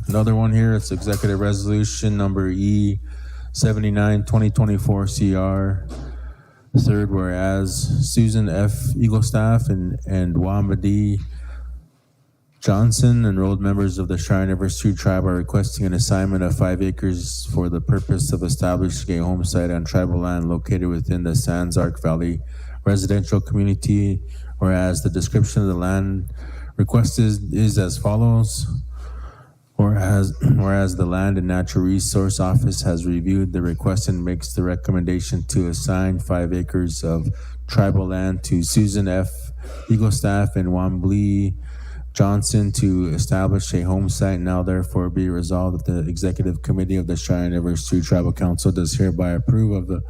another one here. It's executive resolution number E79, 2024 CR. Third, whereas Susan F. Eaglestaff and Wamba D. Johnson, enrolled members of the Cheyenne River Sioux Tribe, are requesting an assignment of 5 acres for the purpose of establishing a home site on tribal land located within the Sans Arc Valley residential community, whereas the description of the land requested is as follows. Whereas the Land and Natural Resource Office has reviewed the request and makes the recommendation to assign 5 acres of tribal land to Susan F. Eaglestaff and Wamblee Johnson to establish a home site. Now therefore be resolved that the Executive Committee of the Cheyenne River Sioux Tribal Council does hereby approve of the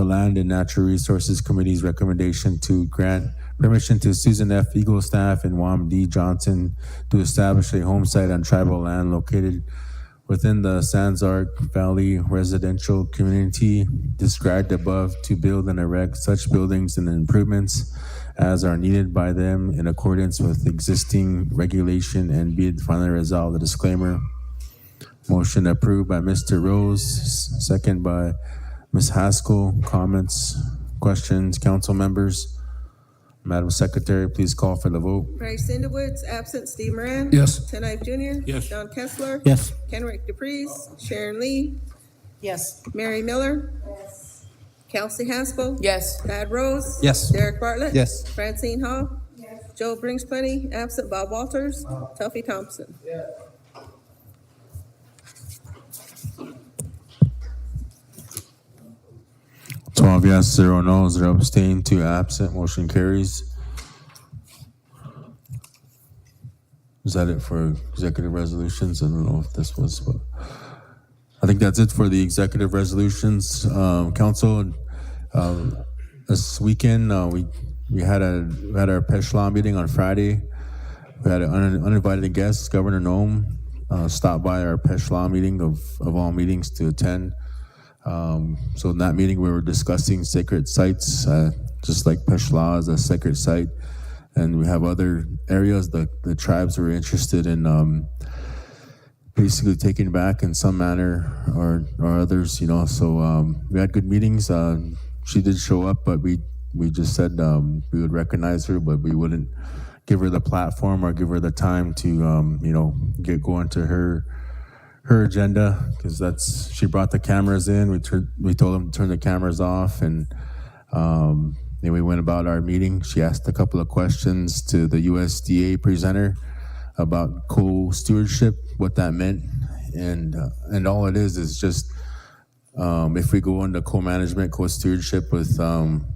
Land and Natural Resources Committee's recommendation to grant permission to Susan F. Eaglestaff and Wam D. Johnson to establish a home site on tribal land located within the Sanzark Valley residential community described above to build and erect such buildings and improvements as are needed by them in accordance with existing regulation, and be it finally resolved. The disclaimer. Motion approved by Mr. Rose, second by Ms. Haskell. Comments, questions, council members? Madam Secretary, please call for the vote. Bryce Underwood's absent. Steve Moran. Yes. Tenai Jr. Yes. Don Kessler. Yes. Kenrick DePreez. Sharon Lee. Yes. Mary Miller. Kelsey Haskell. Yes. Thad Rose. Yes. Derek Bartlett. Yes. Francine Hall. Joe Brings Plenty, absent. Bob Walters. Tuffy Thompson. 12 yes, 0 no, 0 abstain, 2 absent. Motion carries. Is that it for executive resolutions? I don't know if this was, but I think that's it for the executive resolutions. Council, this weekend we had our PESH meeting on Friday. We had an uninvited guest, Governor Noem, stopped by our PESH meeting of all meetings to attend. So in that meeting, we were discussing sacred sites, just like PESH is a sacred site. And we have other areas that the tribes were interested in basically taking back in some manner or others, you know. So we had good meetings. She did show up, but we just said we would recognize her, but we wouldn't give her the platform or give her the time to, get going to her agenda, because she brought the cameras in. We told them to turn the cameras off, and then we went about our meeting. She asked a couple of questions to the USDA presenter about co-stewardship, what that meant, and all it is just if we go into co-management, co-stewardship with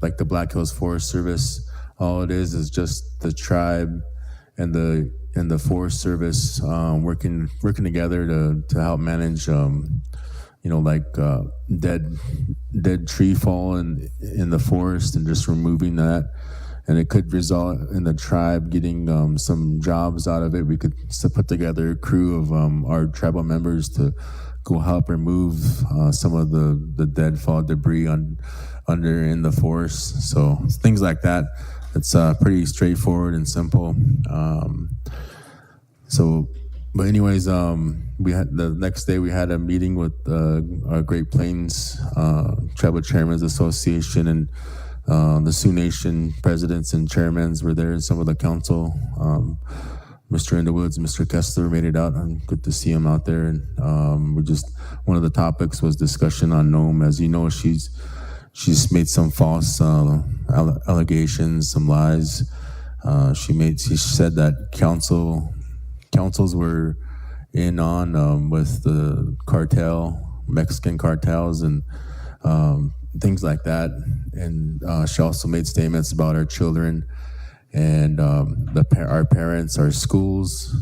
like the Black Hills Forest Service, all it is just the tribe and the Forest Service working together to help manage dead tree fall in the forest, and just removing that. And it could result in the tribe getting some jobs out of it. We could put together a crew of our tribal members to go help remove some of the deadfall debris under in the forest. So things like that. It's pretty straightforward and simple. But anyways, we had the next day we had a meeting with our Great Plains Tribal Chairmen's Association, and the Sioux Nation presidents and chairmen were there, and some of the council. Mr. Underwoods, Mr. Kessler made it out, and good to see him out there. And one of the topics was discussion on Noem. As you know, she's made some false allegations, some lies. She said that councils were in on with the Mexican cartels, and things like that. And she also made statements about our children and our parents, our schools,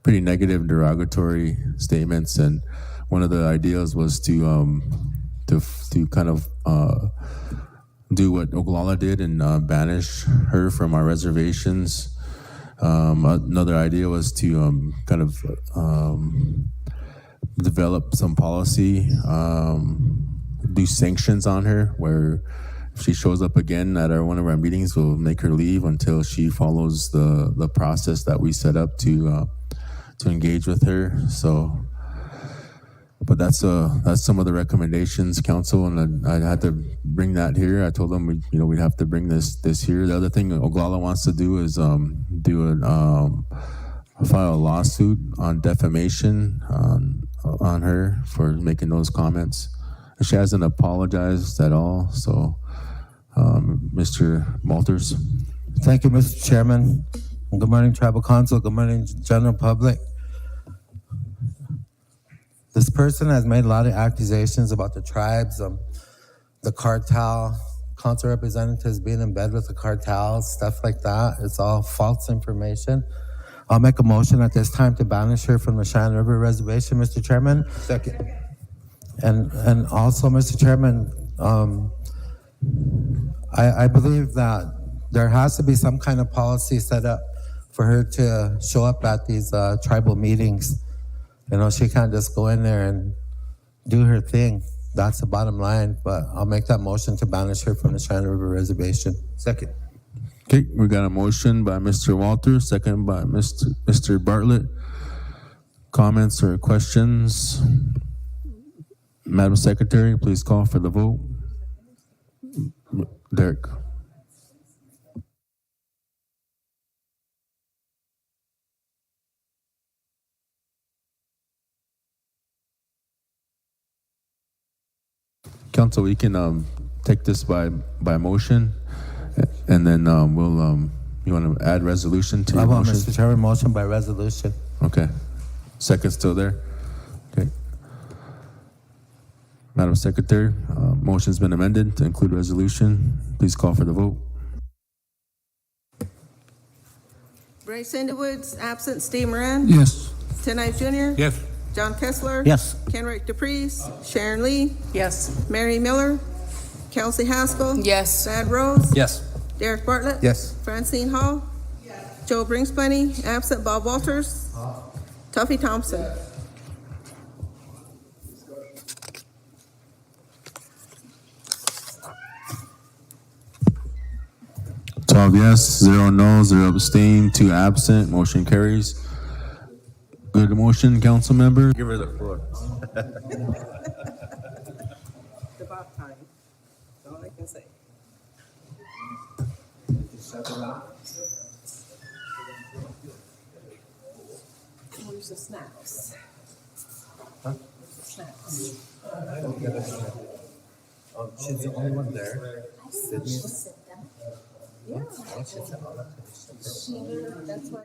pretty negative, derogatory statements. And one of the ideas was to kind of do what Oglala did and banish her from our reservations. Another idea was to kind of develop some policy, do sanctions on her, where if she shows up again at one of our meetings, we'll make her leave until she follows the process that we set up to engage with her. So, but that's some of the recommendations, council, and I had to bring that here. I told them we'd have to bring this here. The other thing Oglala wants to do is file a lawsuit on defamation on her for making those comments. She hasn't apologized at all. So, Mr. Malters. Thank you, Mr. Chairman. Good morning, Tribal Council. Good morning, general public. This person has made a lot of accusations about the tribes, the cartel, council representatives being in bed with the cartels, stuff like that. It's all false information. I'll make a motion at this time to banish her from the Cheyenne River Reservation, Mr. Chairman. Second. And also, Mr. Chairman, I believe that there has to be some kind of policy set up for her to show up at these tribal meetings. You know, she can't just go in there and do her thing. That's the bottom line. But I'll make that motion to banish her from the Cheyenne River Reservation. Second. Okay, we got a motion by Mr. Walter, second by Mr. Bartlett. Comments or questions? Madam Secretary, please call for the vote. Derek. Council, we can take this by motion, and then we'll. You want to add resolution to your motion? Mr. Chairman, motion by resolution. Okay. Second still there? Okay. Madam Secretary, motion's been amended to include resolution. Please call for the vote. Bryce Underwood, absent. Steve Moran. Yes. Ted Knight Jr. Yes. John Kessler. Yes. Kenrick DePreez. Sharon Lee. Yes. Mary Miller. Kelsey Haskell. Yes. Thad Rose. Yes. Derek Bartlett. Yes. Francine Hall. Joe Bringsbunny, absent. Bob Walters. Tuffy Thompson. 12 yes, 0 no, 0 abstain, 2 absent. Motion carries. Good motion, council member. Give her the floor. About time. That's all I can say. Where's the snacks? Snacks. She's the only one there. That's why.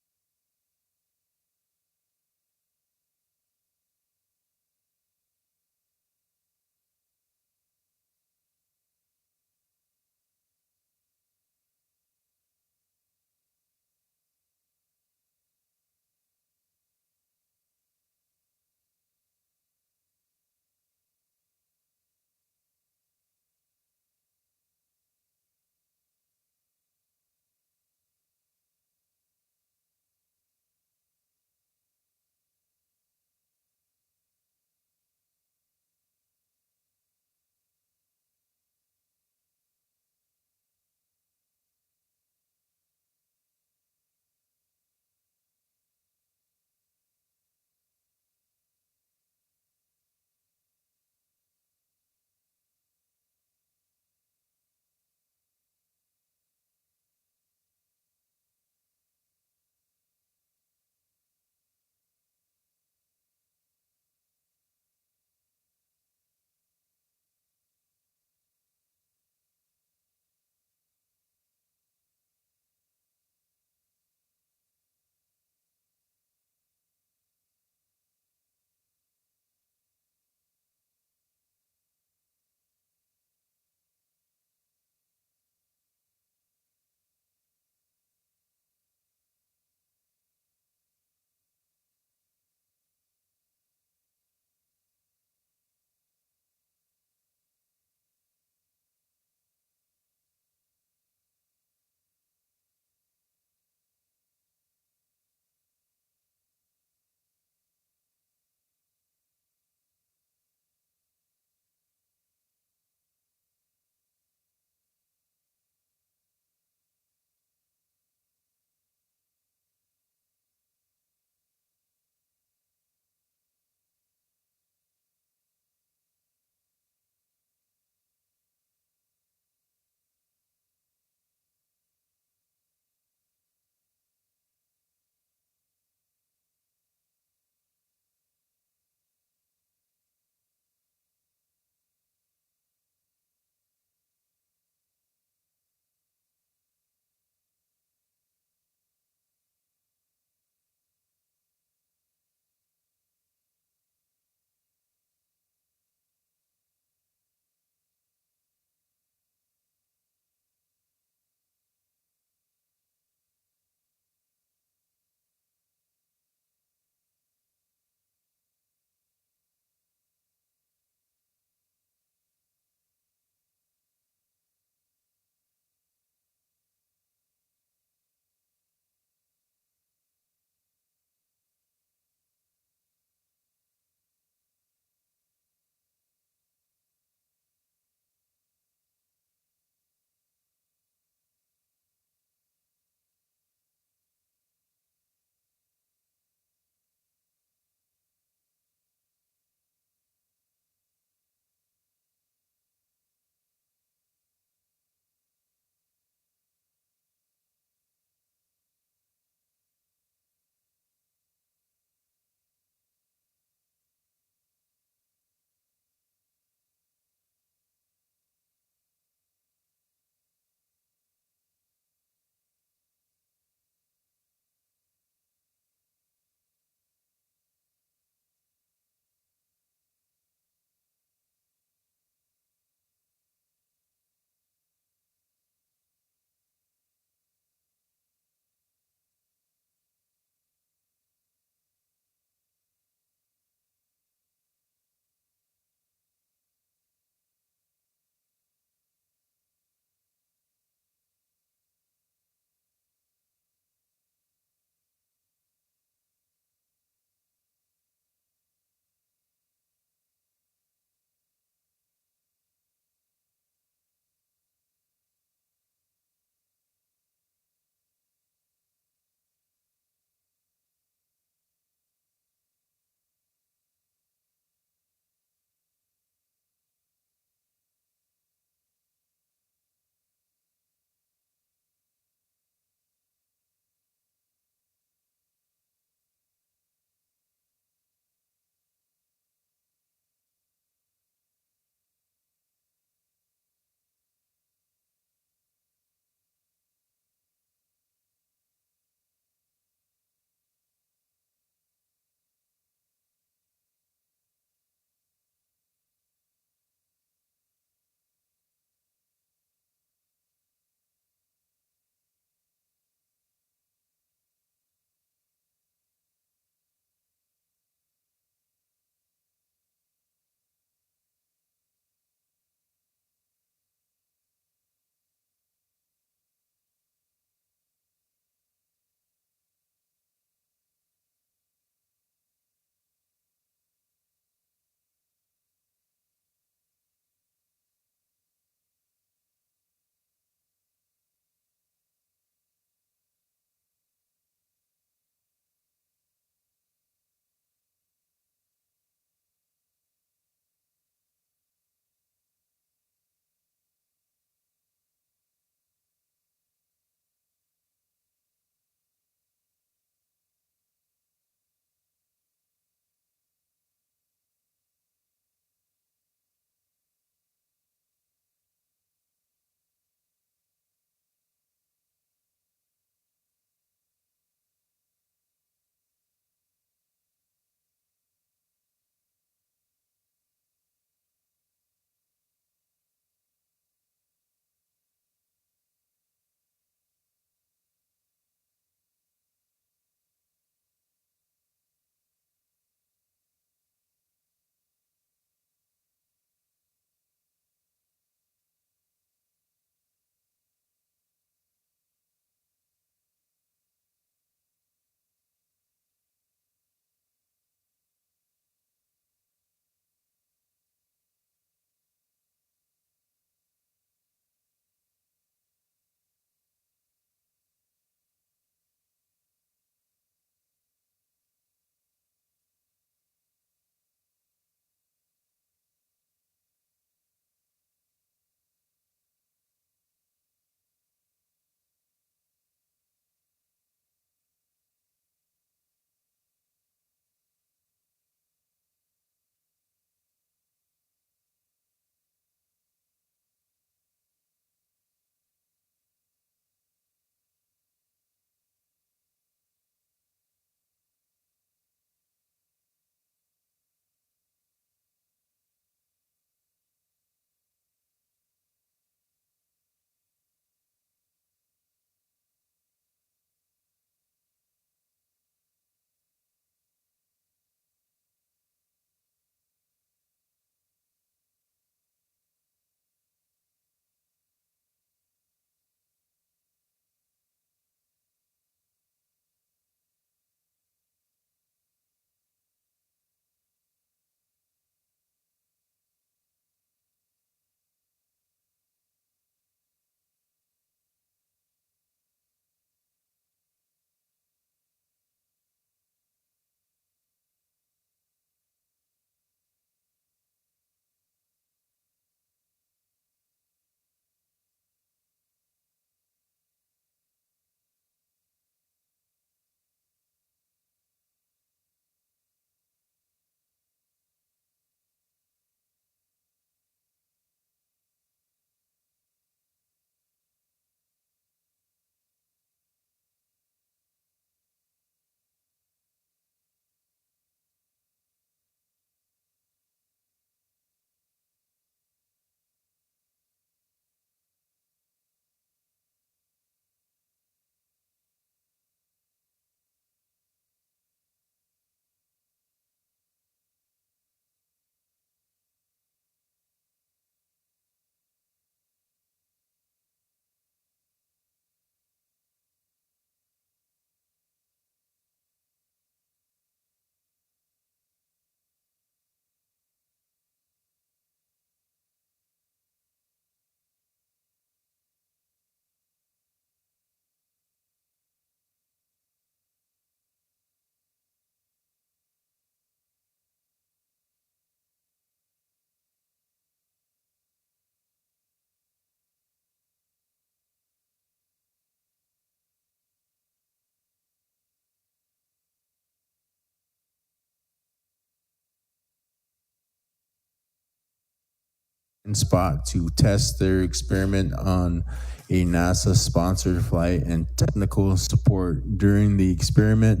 spot to test their experiment on a NASA-sponsored flight and technical support during the experiment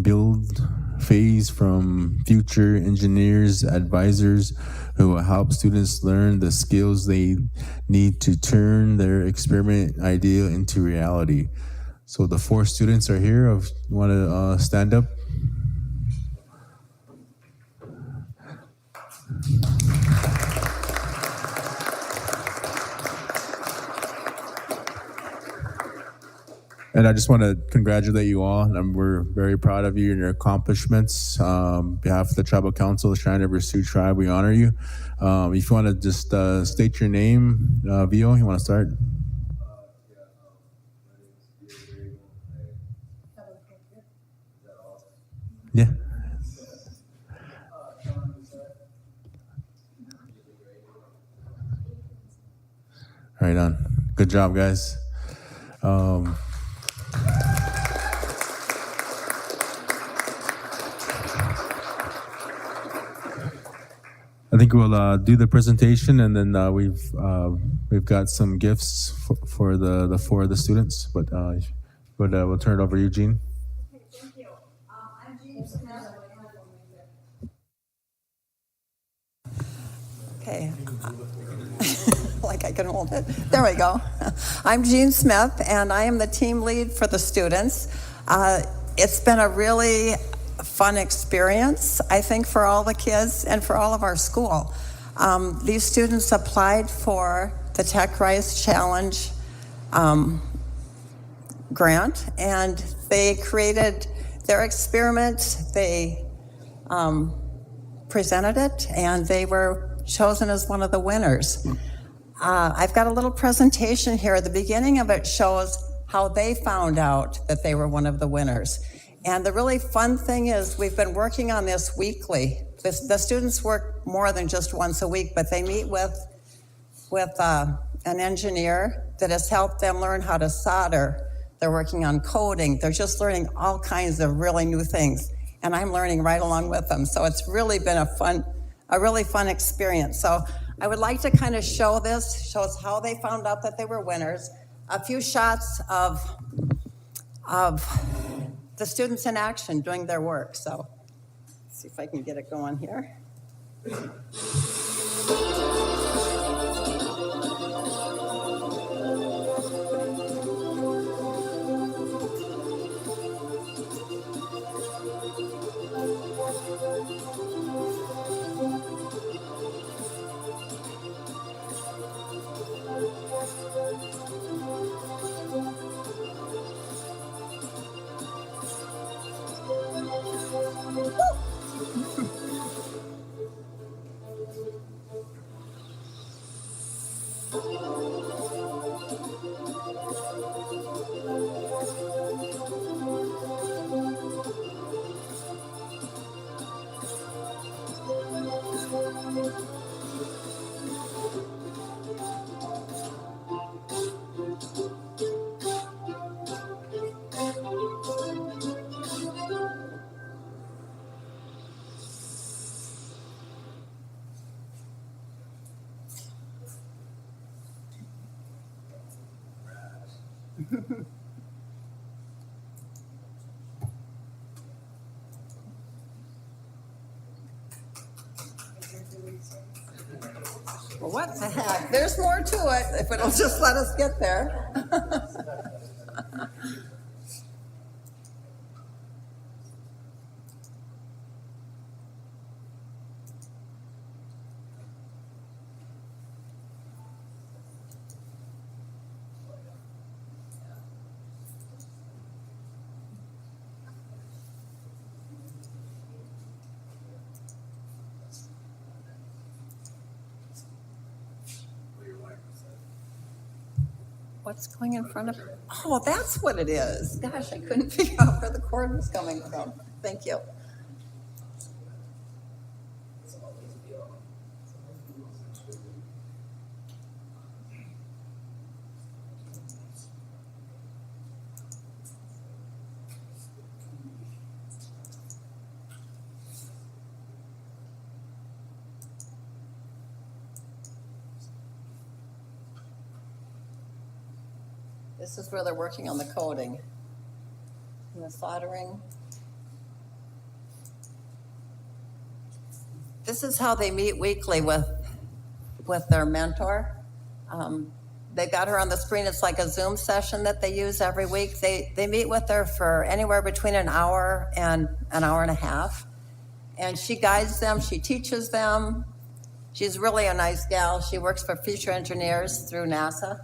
build phase from future engineers, advisors who will help students learn the skills they need to turn their experiment idea into reality. So the 4 students are here. You want to stand up? And I just want to congratulate you all, and we're very proud of you and your accomplishments. On behalf of the Tribal Council, the Cheyenne River Sioux Tribe, we honor you. If you want to just state your name, Vio, you want to start? Yeah. Right on. Good job, guys. I think we'll do the presentation, and then we've got some gifts for the 4 of the students. But we'll turn it over to Eugene. Thank you. I'm Jean Smith. Okay. Like I can hold it. There we go. I'm Jean Smith, and I am the team lead for the students. It's been a really fun experience, I think, for all the kids and for all of our school. These students applied for the Tech Rise Challenge grant, and they created their experiment. They presented it, and they were chosen as one of the winners. I've got a little presentation here. The beginning of it shows how they found out that they were one of the winners. And the really fun thing is we've been working on this weekly. The students work more than just once a week, but they meet with an engineer that has helped them learn how to solder. They're working on coding. They're just learning all kinds of really new things. And I'm learning right along with them. So it's really been a really fun experience. So I would like to kind of show this, shows how they found out that they were winners. A few shots of the students in action doing their work. So let's see if I can get it going here. Well, what the heck? There's more to it if it'll just let us get there. What's going in front of? Oh, that's what it is. Gosh, I couldn't figure out where the cord was coming from. Thank you. This is where they're working on the coating and the soldering. This is how they meet weekly with their mentor. They've got her on the screen. It's like a Zoom session that they use every week. They meet with her for anywhere between an hour and an hour and a half. And she guides them, she teaches them. She's really a nice gal. She works for future engineers through NASA.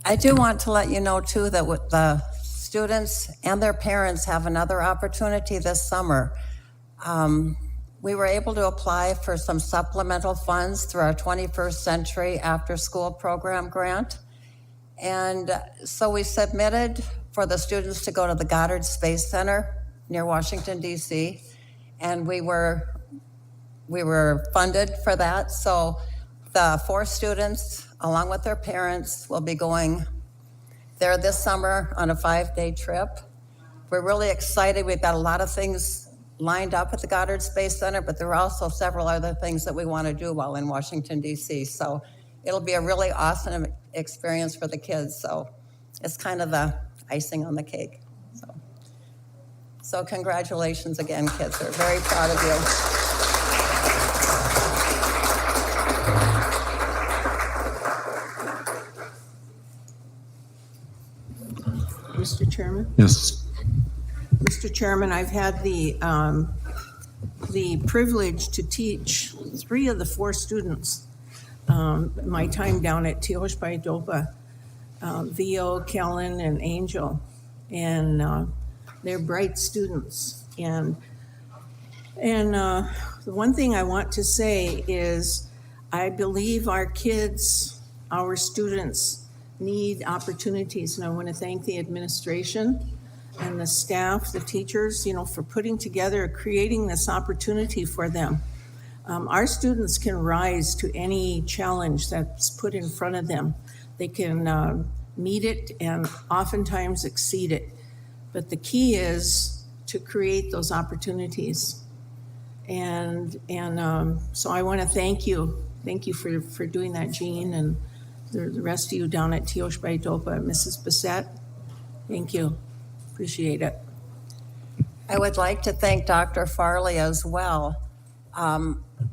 I do want to let you know, too, that with the students and their parents have another opportunity this summer. We were able to apply for some supplemental funds through our 21st Century After School Program grant. And so we submitted for the students to go to the Goddard Space Center near Washington, D.C., and we were funded for that. So the 4 students, along with their parents, will be going there this summer on a 5-day trip. We're really excited. We've got a lot of things lined up at the Goddard Space Center, but there are also several other things that we want to do while in Washington, D.C. So it'll be a really awesome experience for the kids. So it's kind of the icing on the cake. So congratulations again, kids. We're very proud of you. Mr. Chairman? Yes. Mr. Chairman, I've had the privilege to teach 3 of the 4 students my time down at Teoshpai-Dopa, Vio, Kellen, and Angel. And they're bright students. And the one thing I want to say is I believe our kids, our students, need opportunities, and I want to thank the administration and the staff, the teachers, for putting together, creating this opportunity for them. Our students can rise to any challenge that's put in front of them. They can meet it and oftentimes exceed it. But the key is to create those opportunities. And so I want to thank you. Thank you for doing that, Jean, and the rest of you down at Teoshpai-Dopa. Mrs. Bissett, thank you. Appreciate it. I would like to thank Dr. Farley as well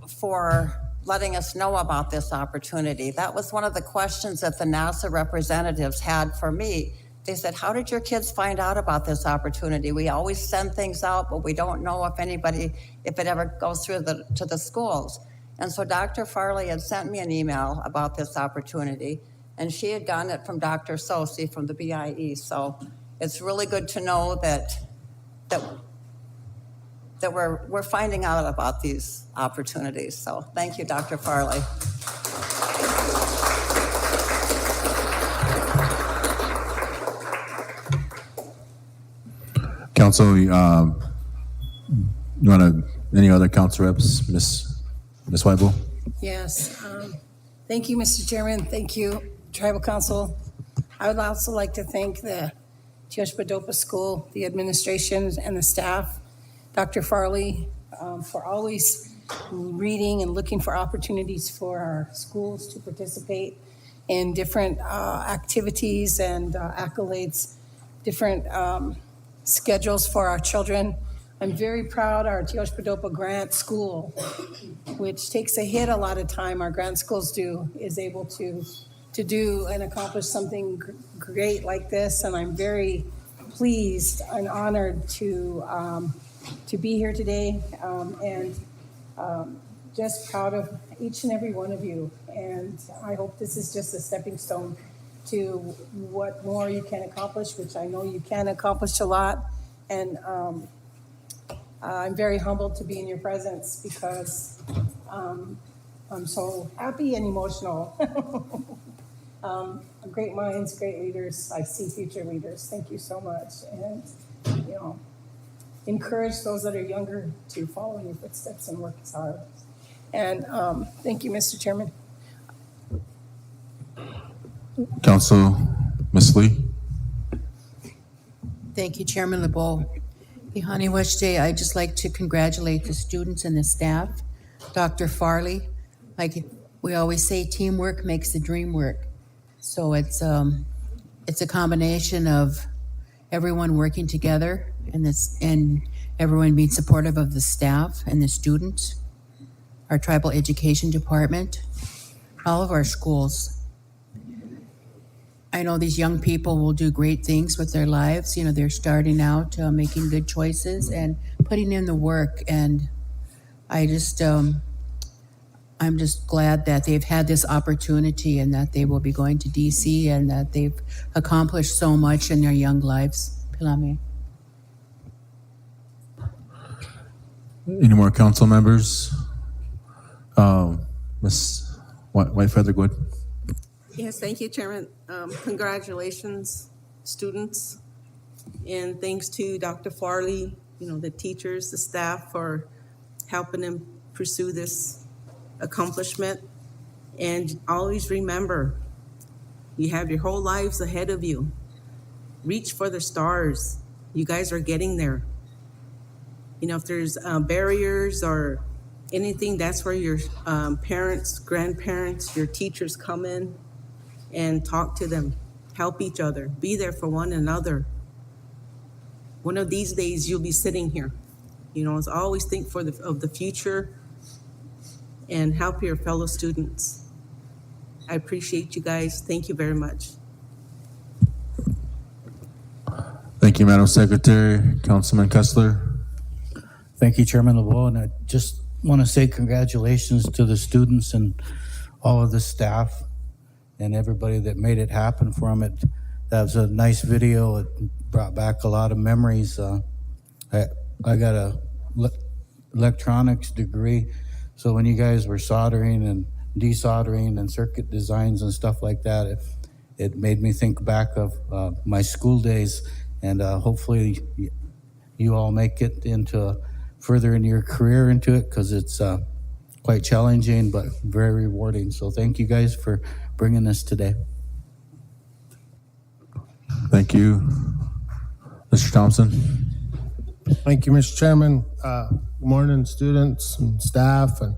for letting us know about this opportunity. That was one of the questions that the NASA representatives had for me. They said, how did your kids find out about this opportunity? We always send things out, but we don't know if it ever goes through to the schools. And so Dr. Farley had sent me an email about this opportunity, and she had gotten it from Dr. Sosi from the BIE. So it's really good to know that we're finding out about these opportunities. So thank you, Dr. Farley. Council, you want to, any other council reps? Ms. Weibel? Yes. Thank you, Mr. Chairman. Thank you, Tribal Council. I would also like to thank the Teoshpai-Dopa School, the administration and the staff, Dr. Farley, for always reading and looking for opportunities for our schools to participate in different activities and accolades, different schedules for our children. I'm very proud our Teoshpai-Dopa Grant School, which takes a hit a lot of time, our grant schools do, is able to do and accomplish something great like this. And I'm very pleased and honored to be here today, and just proud of each and every one of you. And I hope this is just a stepping stone to what more you can accomplish, which I know you can accomplish a lot. And I'm very humbled to be in your presence because I'm so happy and emotional. Great minds, great leaders. I see future leaders. Thank you so much. And, encourage those that are younger to follow in your footsteps and work as hard. And thank you, Mr. Chairman. Council, Ms. Lee. Thank you, Chairman LeBeau. Honey Wash Day, I'd just like to congratulate the students and the staff. Dr. Farley, like we always say, teamwork makes the dream work. So it's a combination of everyone working together and everyone being supportive of the staff and the students, our tribal education department, all of our schools. I know these young people will do great things with their lives. You know, they're starting out making good choices and putting in the work. And I'm just glad that they've had this opportunity and that they will be going to DC and that they've accomplished so much in their young lives. Pilame. Any more council members? Ms. Whitefeather, go ahead. Yes, thank you, Chairman. Congratulations, students. And thanks to Dr. Farley, the teachers, the staff for helping them pursue this accomplishment. And always remember, you have your whole lives ahead of you. Reach for the stars. You guys are getting there. If there's barriers or anything, that's where your parents, grandparents, your teachers come in and talk to them, help each other, be there for one another. One of these days, you'll be sitting here. So always think of the future and help your fellow students. I appreciate you guys. Thank you very much. Thank you, Madam Secretary. Councilman Kessler. Thank you, Chairman LeBeau, and I just want to say congratulations to the students and all of the staff and everybody that made it happen for them. That was a nice video. It brought back a lot of memories. I got a electronics degree, so when you guys were soldering and desoldering and circuit designs and stuff like that, it made me think back of my school days, and hopefully you all make it further in your career into it, because it's quite challenging but very rewarding. So thank you guys for bringing this today. Thank you. Mr. Thompson. Thank you, Mr. Chairman. Good morning, students and staff. And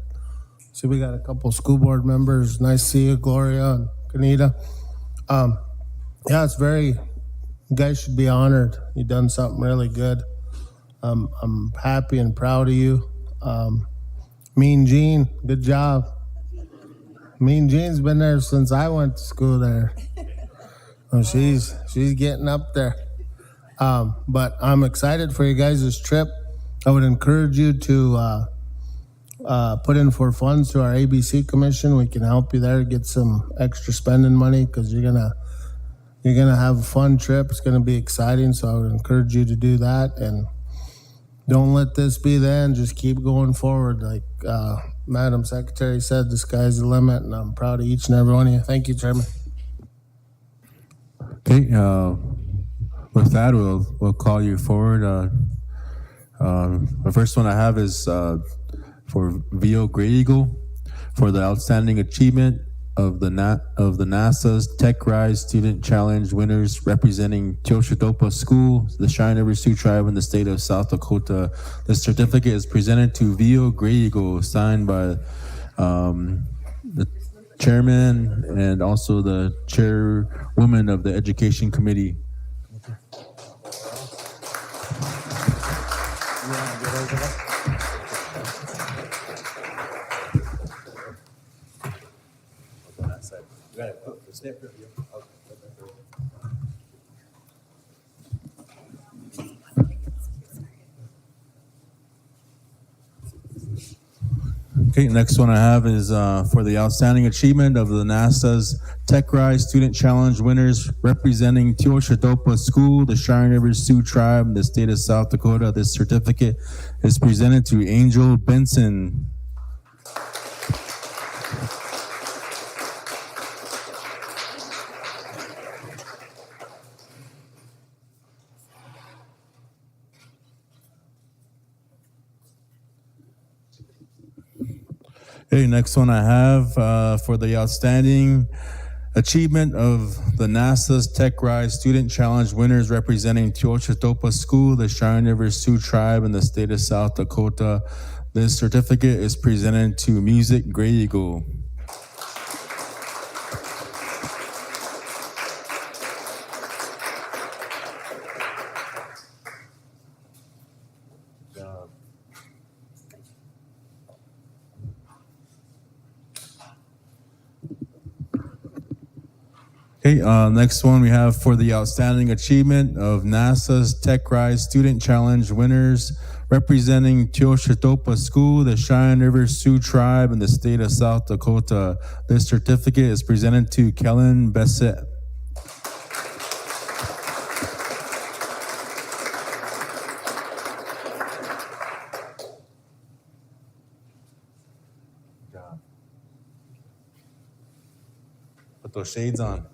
see, we got a couple school board members. Nice to see you, Gloria and Kanita. Yeah, you guys should be honored. You've done something really good. I'm happy and proud of you. Mean Jean, good job. Mean Jean's been there since I went to school there. Oh, she's getting up there. But I'm excited for you guys' trip. I would encourage you to put in for funds to our ABC Commission. We can help you there, get some extra spending money, because you're gonna have a fun trip. It's gonna be exciting. So I would encourage you to do that, and don't let this be the end. Just keep going forward. Like Madam Secretary said, the sky's the limit, and I'm proud of each and every one of you. Thank you, Chairman. Okay. With that, we'll call you forward. The first one I have is for Vio Gray Eagle for the outstanding achievement of the NASA's Tech Rise Student Challenge winners representing Teoshotopa School, the Cheyenne Sioux Tribe in the state of South Dakota. The certificate is presented to Vio Gray Eagle, signed by the chairman and also the chairwoman of the Education Committee. Okay, next one I have is for the outstanding achievement of the NASA's Tech Rise Student Challenge winners representing Teoshotopa School, the Cheyenne Sioux Tribe in the state of South Dakota. This certificate is presented to Angel Benson. Okay, next one I have for the outstanding achievement of the NASA's Tech Rise Student Challenge winners representing Teochatopa School, the Cheyenne River Sioux Tribe in the state of South Dakota. This certificate is presented to Music Gray Eagle. Okay, next one we have for the outstanding achievement of NASA's Tech Rise Student Challenge winners representing Teochatopa School, the Cheyenne River Sioux Tribe in the state of South Dakota. This certificate is presented to Kellen Bessette. Put those shades on.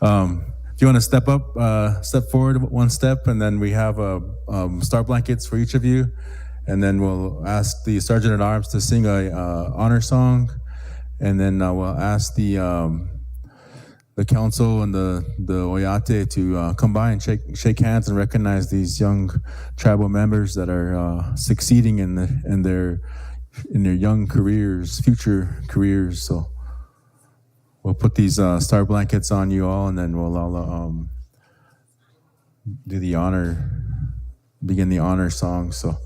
If you want to step up, step forward one step, and then we have star blankets for each of you, and then we'll ask the Sergeant at Arms to sing a honor song, and then we'll ask the council and the Oyate to come by and shake hands and recognize these young tribal members that are succeeding in their young careers, future careers. So we'll put these star blankets on you all, and then we'll all do the begin the honor song. So.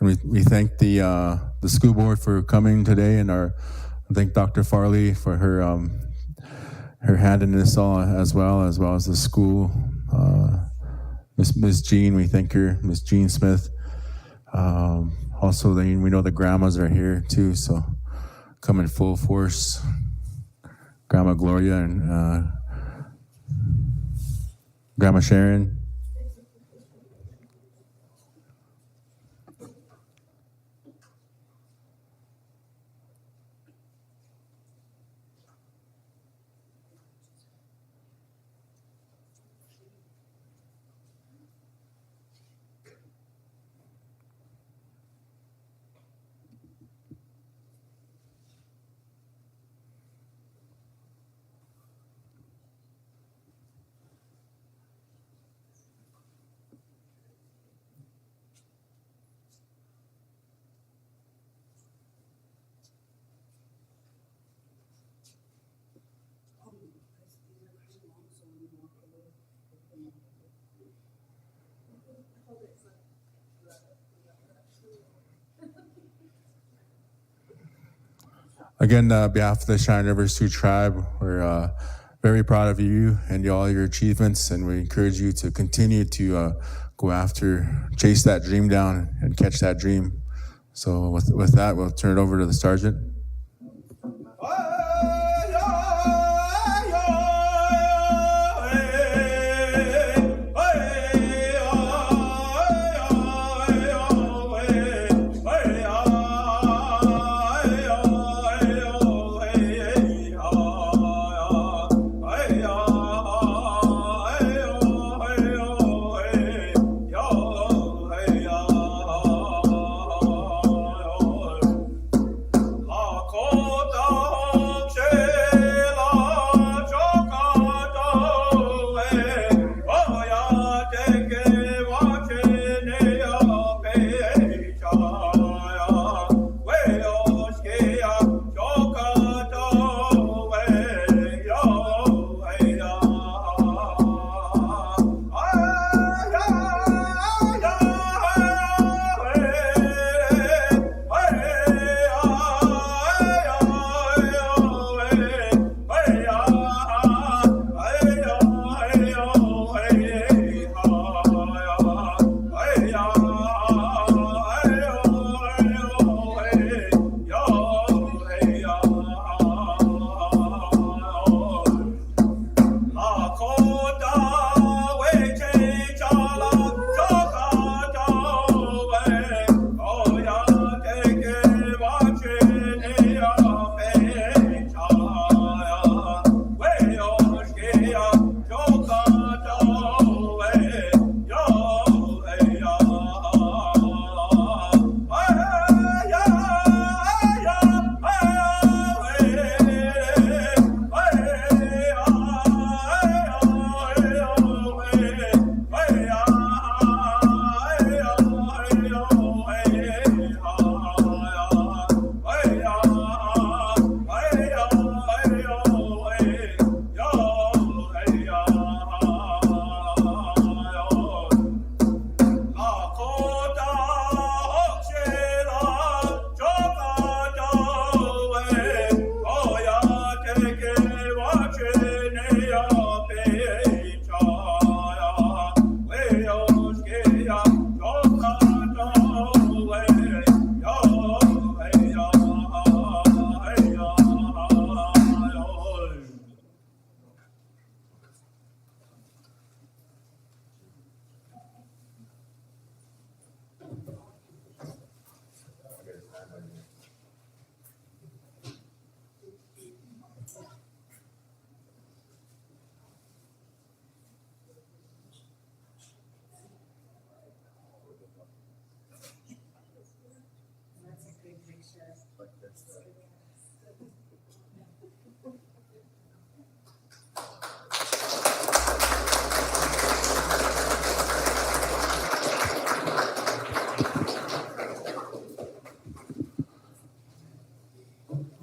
And we thank the school board for coming today, and I thank Dr. Farley for her hand in this all as well as the school. Miss Jean, we thank her, Miss Jean Smith. Also, we know the grandmas are here too, so come in full force. Grandma Gloria and Grandma Sharon. Again, on behalf of the Cheyenne River Sioux Tribe, we're very proud of you and all your achievements, and we encourage you to continue to go after, chase that dream down and catch that dream. So with that, we'll turn it over to the sergeant. Oh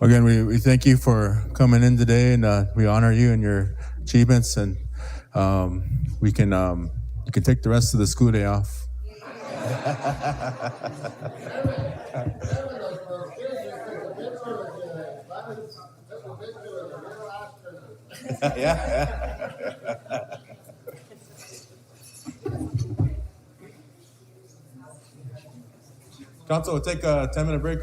Again, we thank you for coming in today, and we honor you and your achievements. And we can you can take the rest of the school day off. Council, we'll take a 10-minute break.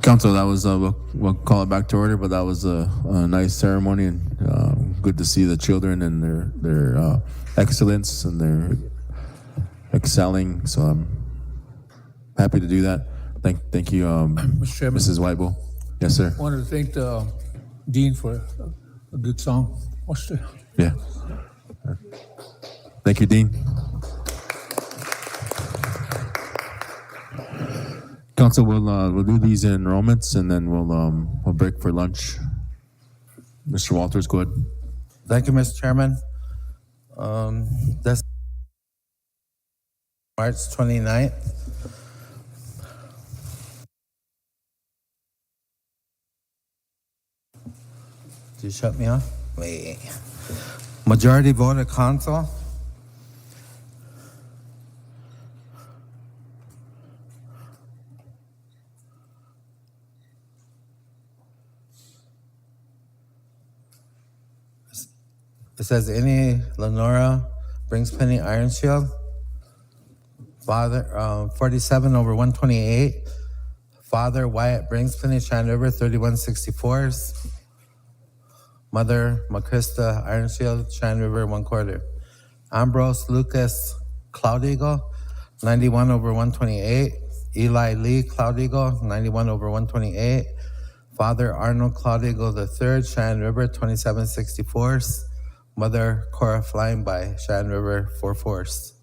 Council, that was we'll call it back to order, but that was a nice ceremony, and good to see the children and their excellence and their excelling. So I'm happy to do that. Thank you, Mr. Chairman, Mrs. Whitebo. Yes, sir. I wanted to thank the Dean for a good song. What's the? Yeah. Thank you, Dean. Council, we'll do these enrollments and then we'll break for lunch. Mr. Walters, go ahead. Thank you, Mr. Chairman. That's March 29th. Did you shut me off? Wait. Majority vote at council. It says any Lenora brings Penny Iron Shield. Father 47 over 128. Father Wyatt brings Penny Cheyenne River 3164s. Mother Makrista Iron Shield Cheyenne River 1/4. Ambrose Lucas Cloud Eagle 91 over 128. Eli Lee Cloud Eagle 91 over 128. Father Arnold Cloud Eagle III Cheyenne River 2764s. Mother Cora Flying by Cheyenne River 4/4.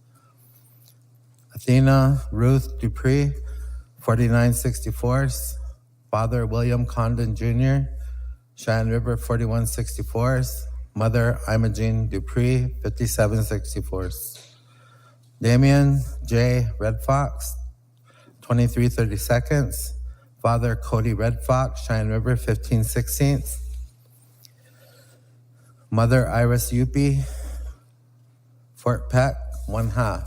Athena Ruth Dupree 4964s. Father William Condon Jr. Cheyenne River 4164s. Mother Imogene Dupree 5764s. Damian J. Red Fox 2332. Father Cody Red Fox Cheyenne River 1516. Mother Iris Yupi, Fort Peck, 1/2.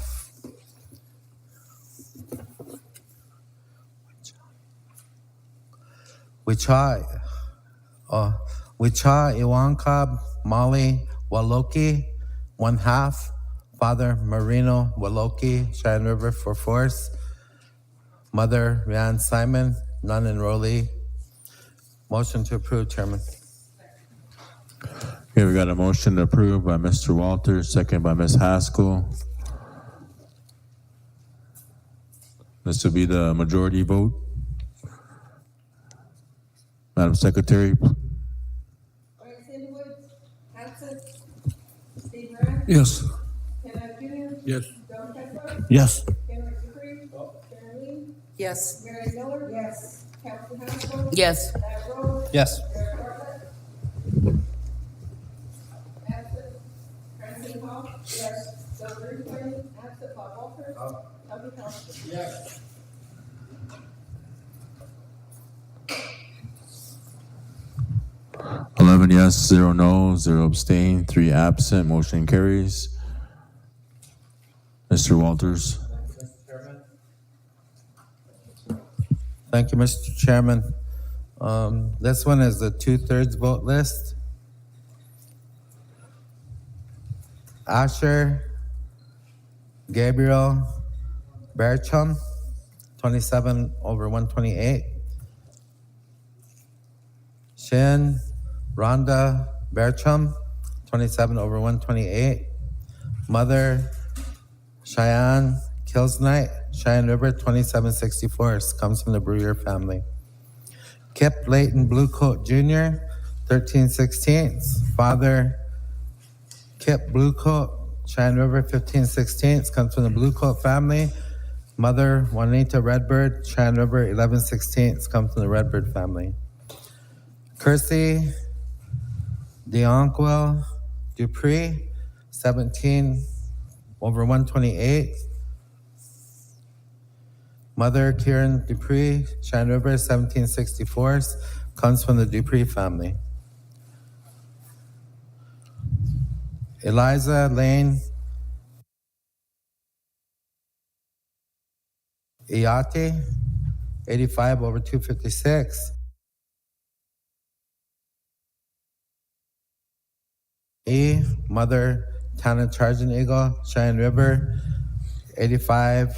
Wicha Iwankab Molly Waloki, 1/2. Father Marino Waloki, Cheyenne River 4/4. Mother Rhiann Simon, non-enrollee. Motion to approve, Chairman. Okay, we got a motion to approve by Mr. Walters, second by Ms. Haskell. This will be the majority vote. Madam Secretary. Yes. Yes. Yes. Yes. Yes. Yes. Yes. 11 yes, 0 no, 0 abstain, 3 absent. Motion carries. Mr. Walters. Thank you, Mr. Chairman. This one is the 2/3 vote list. Asher Gabriel Berchum, 27 over 128. Shin Rhonda Berchum, 27 over 128. Mother Cheyenne Killsnight, Cheyenne River 2764, comes from the Brewer family. Kip Layton Bluecoat Jr., 1316. Father Kip Bluecoat, Cheyenne River 1516, comes from the Bluecoat family. Mother Juanita Redbird, Cheyenne River 1116, comes from the Redbird family. Kersey Deonquil Dupree, 17 over 128. Mother Kieran Dupree, Cheyenne River 1764, comes from the Dupree family. Eliza Lane Iati, 85 over 256. Mother Tana Charging Eagle, Cheyenne River, 85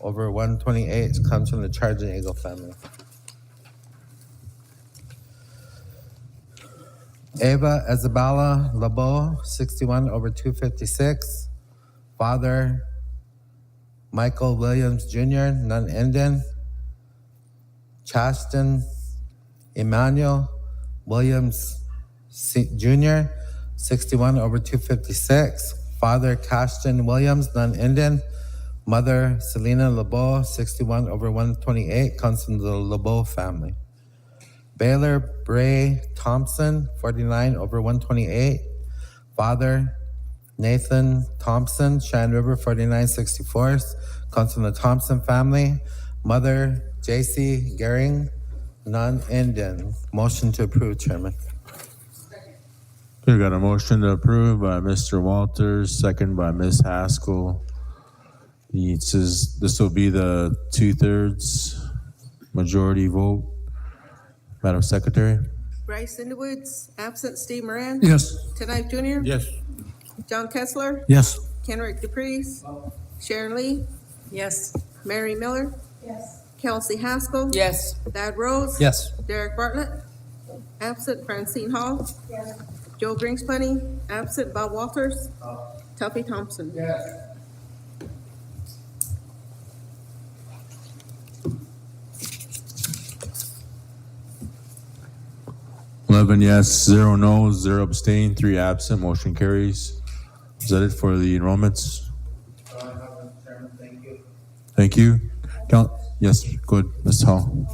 over 128, comes from the Charging Eagle family. Ava Isabella LeBeau, 61 over 256. Father Michael Williams Jr., non-Indian. Chasten Emmanuel Williams Jr., 61 over 256. Father Cashton Williams, non-Indian. Mother Selena LeBeau, 61 over 128, comes from the LeBeau family. Baylor Bray Thompson, 49 over 128. Father Nathan Thompson, Cheyenne River, 4964, comes from the Thompson family. Mother J.C. Gehring, non-Indian. Motion to approve, Chairman. We got a motion to approve by Mr. Walters, second by Ms. Haskell. It says this will be the 2/3 majority vote. Madam Secretary? Bryce Woods, absent. Steve Moran. Yes. Ted Knife Jr. Yes. John Kessler. Yes. Kenrick DePreez. Sharon Lee. Yes. Mary Miller. Yes. Kelsey Haskell. Yes. Thad Rose. Yes. Derek Bartlett. Absent. Francine Hall. Joe Greenspunny. Absent. Bob Walters. Tuffy Thompson. 11 yes, 0 no, 0 abstain, 3 absent. Motion carries. Is that it for the enrollments? Thank you. Yes, good. Ms. Hall.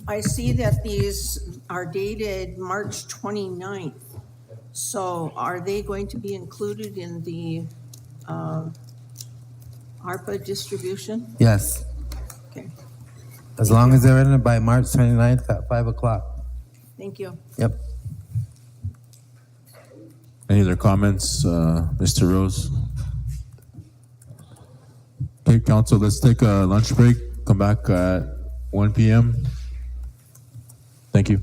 I see that these are dated March 29th. So are they going to be included in the ARPA distribution? Yes, Okay, as long as they're in it by March 29th at 5 o'clock. thank you. Yep. Any other comments, Mr. Rose? Okay, council, let's take a lunch break. Come back at 1 p.m. Thank you.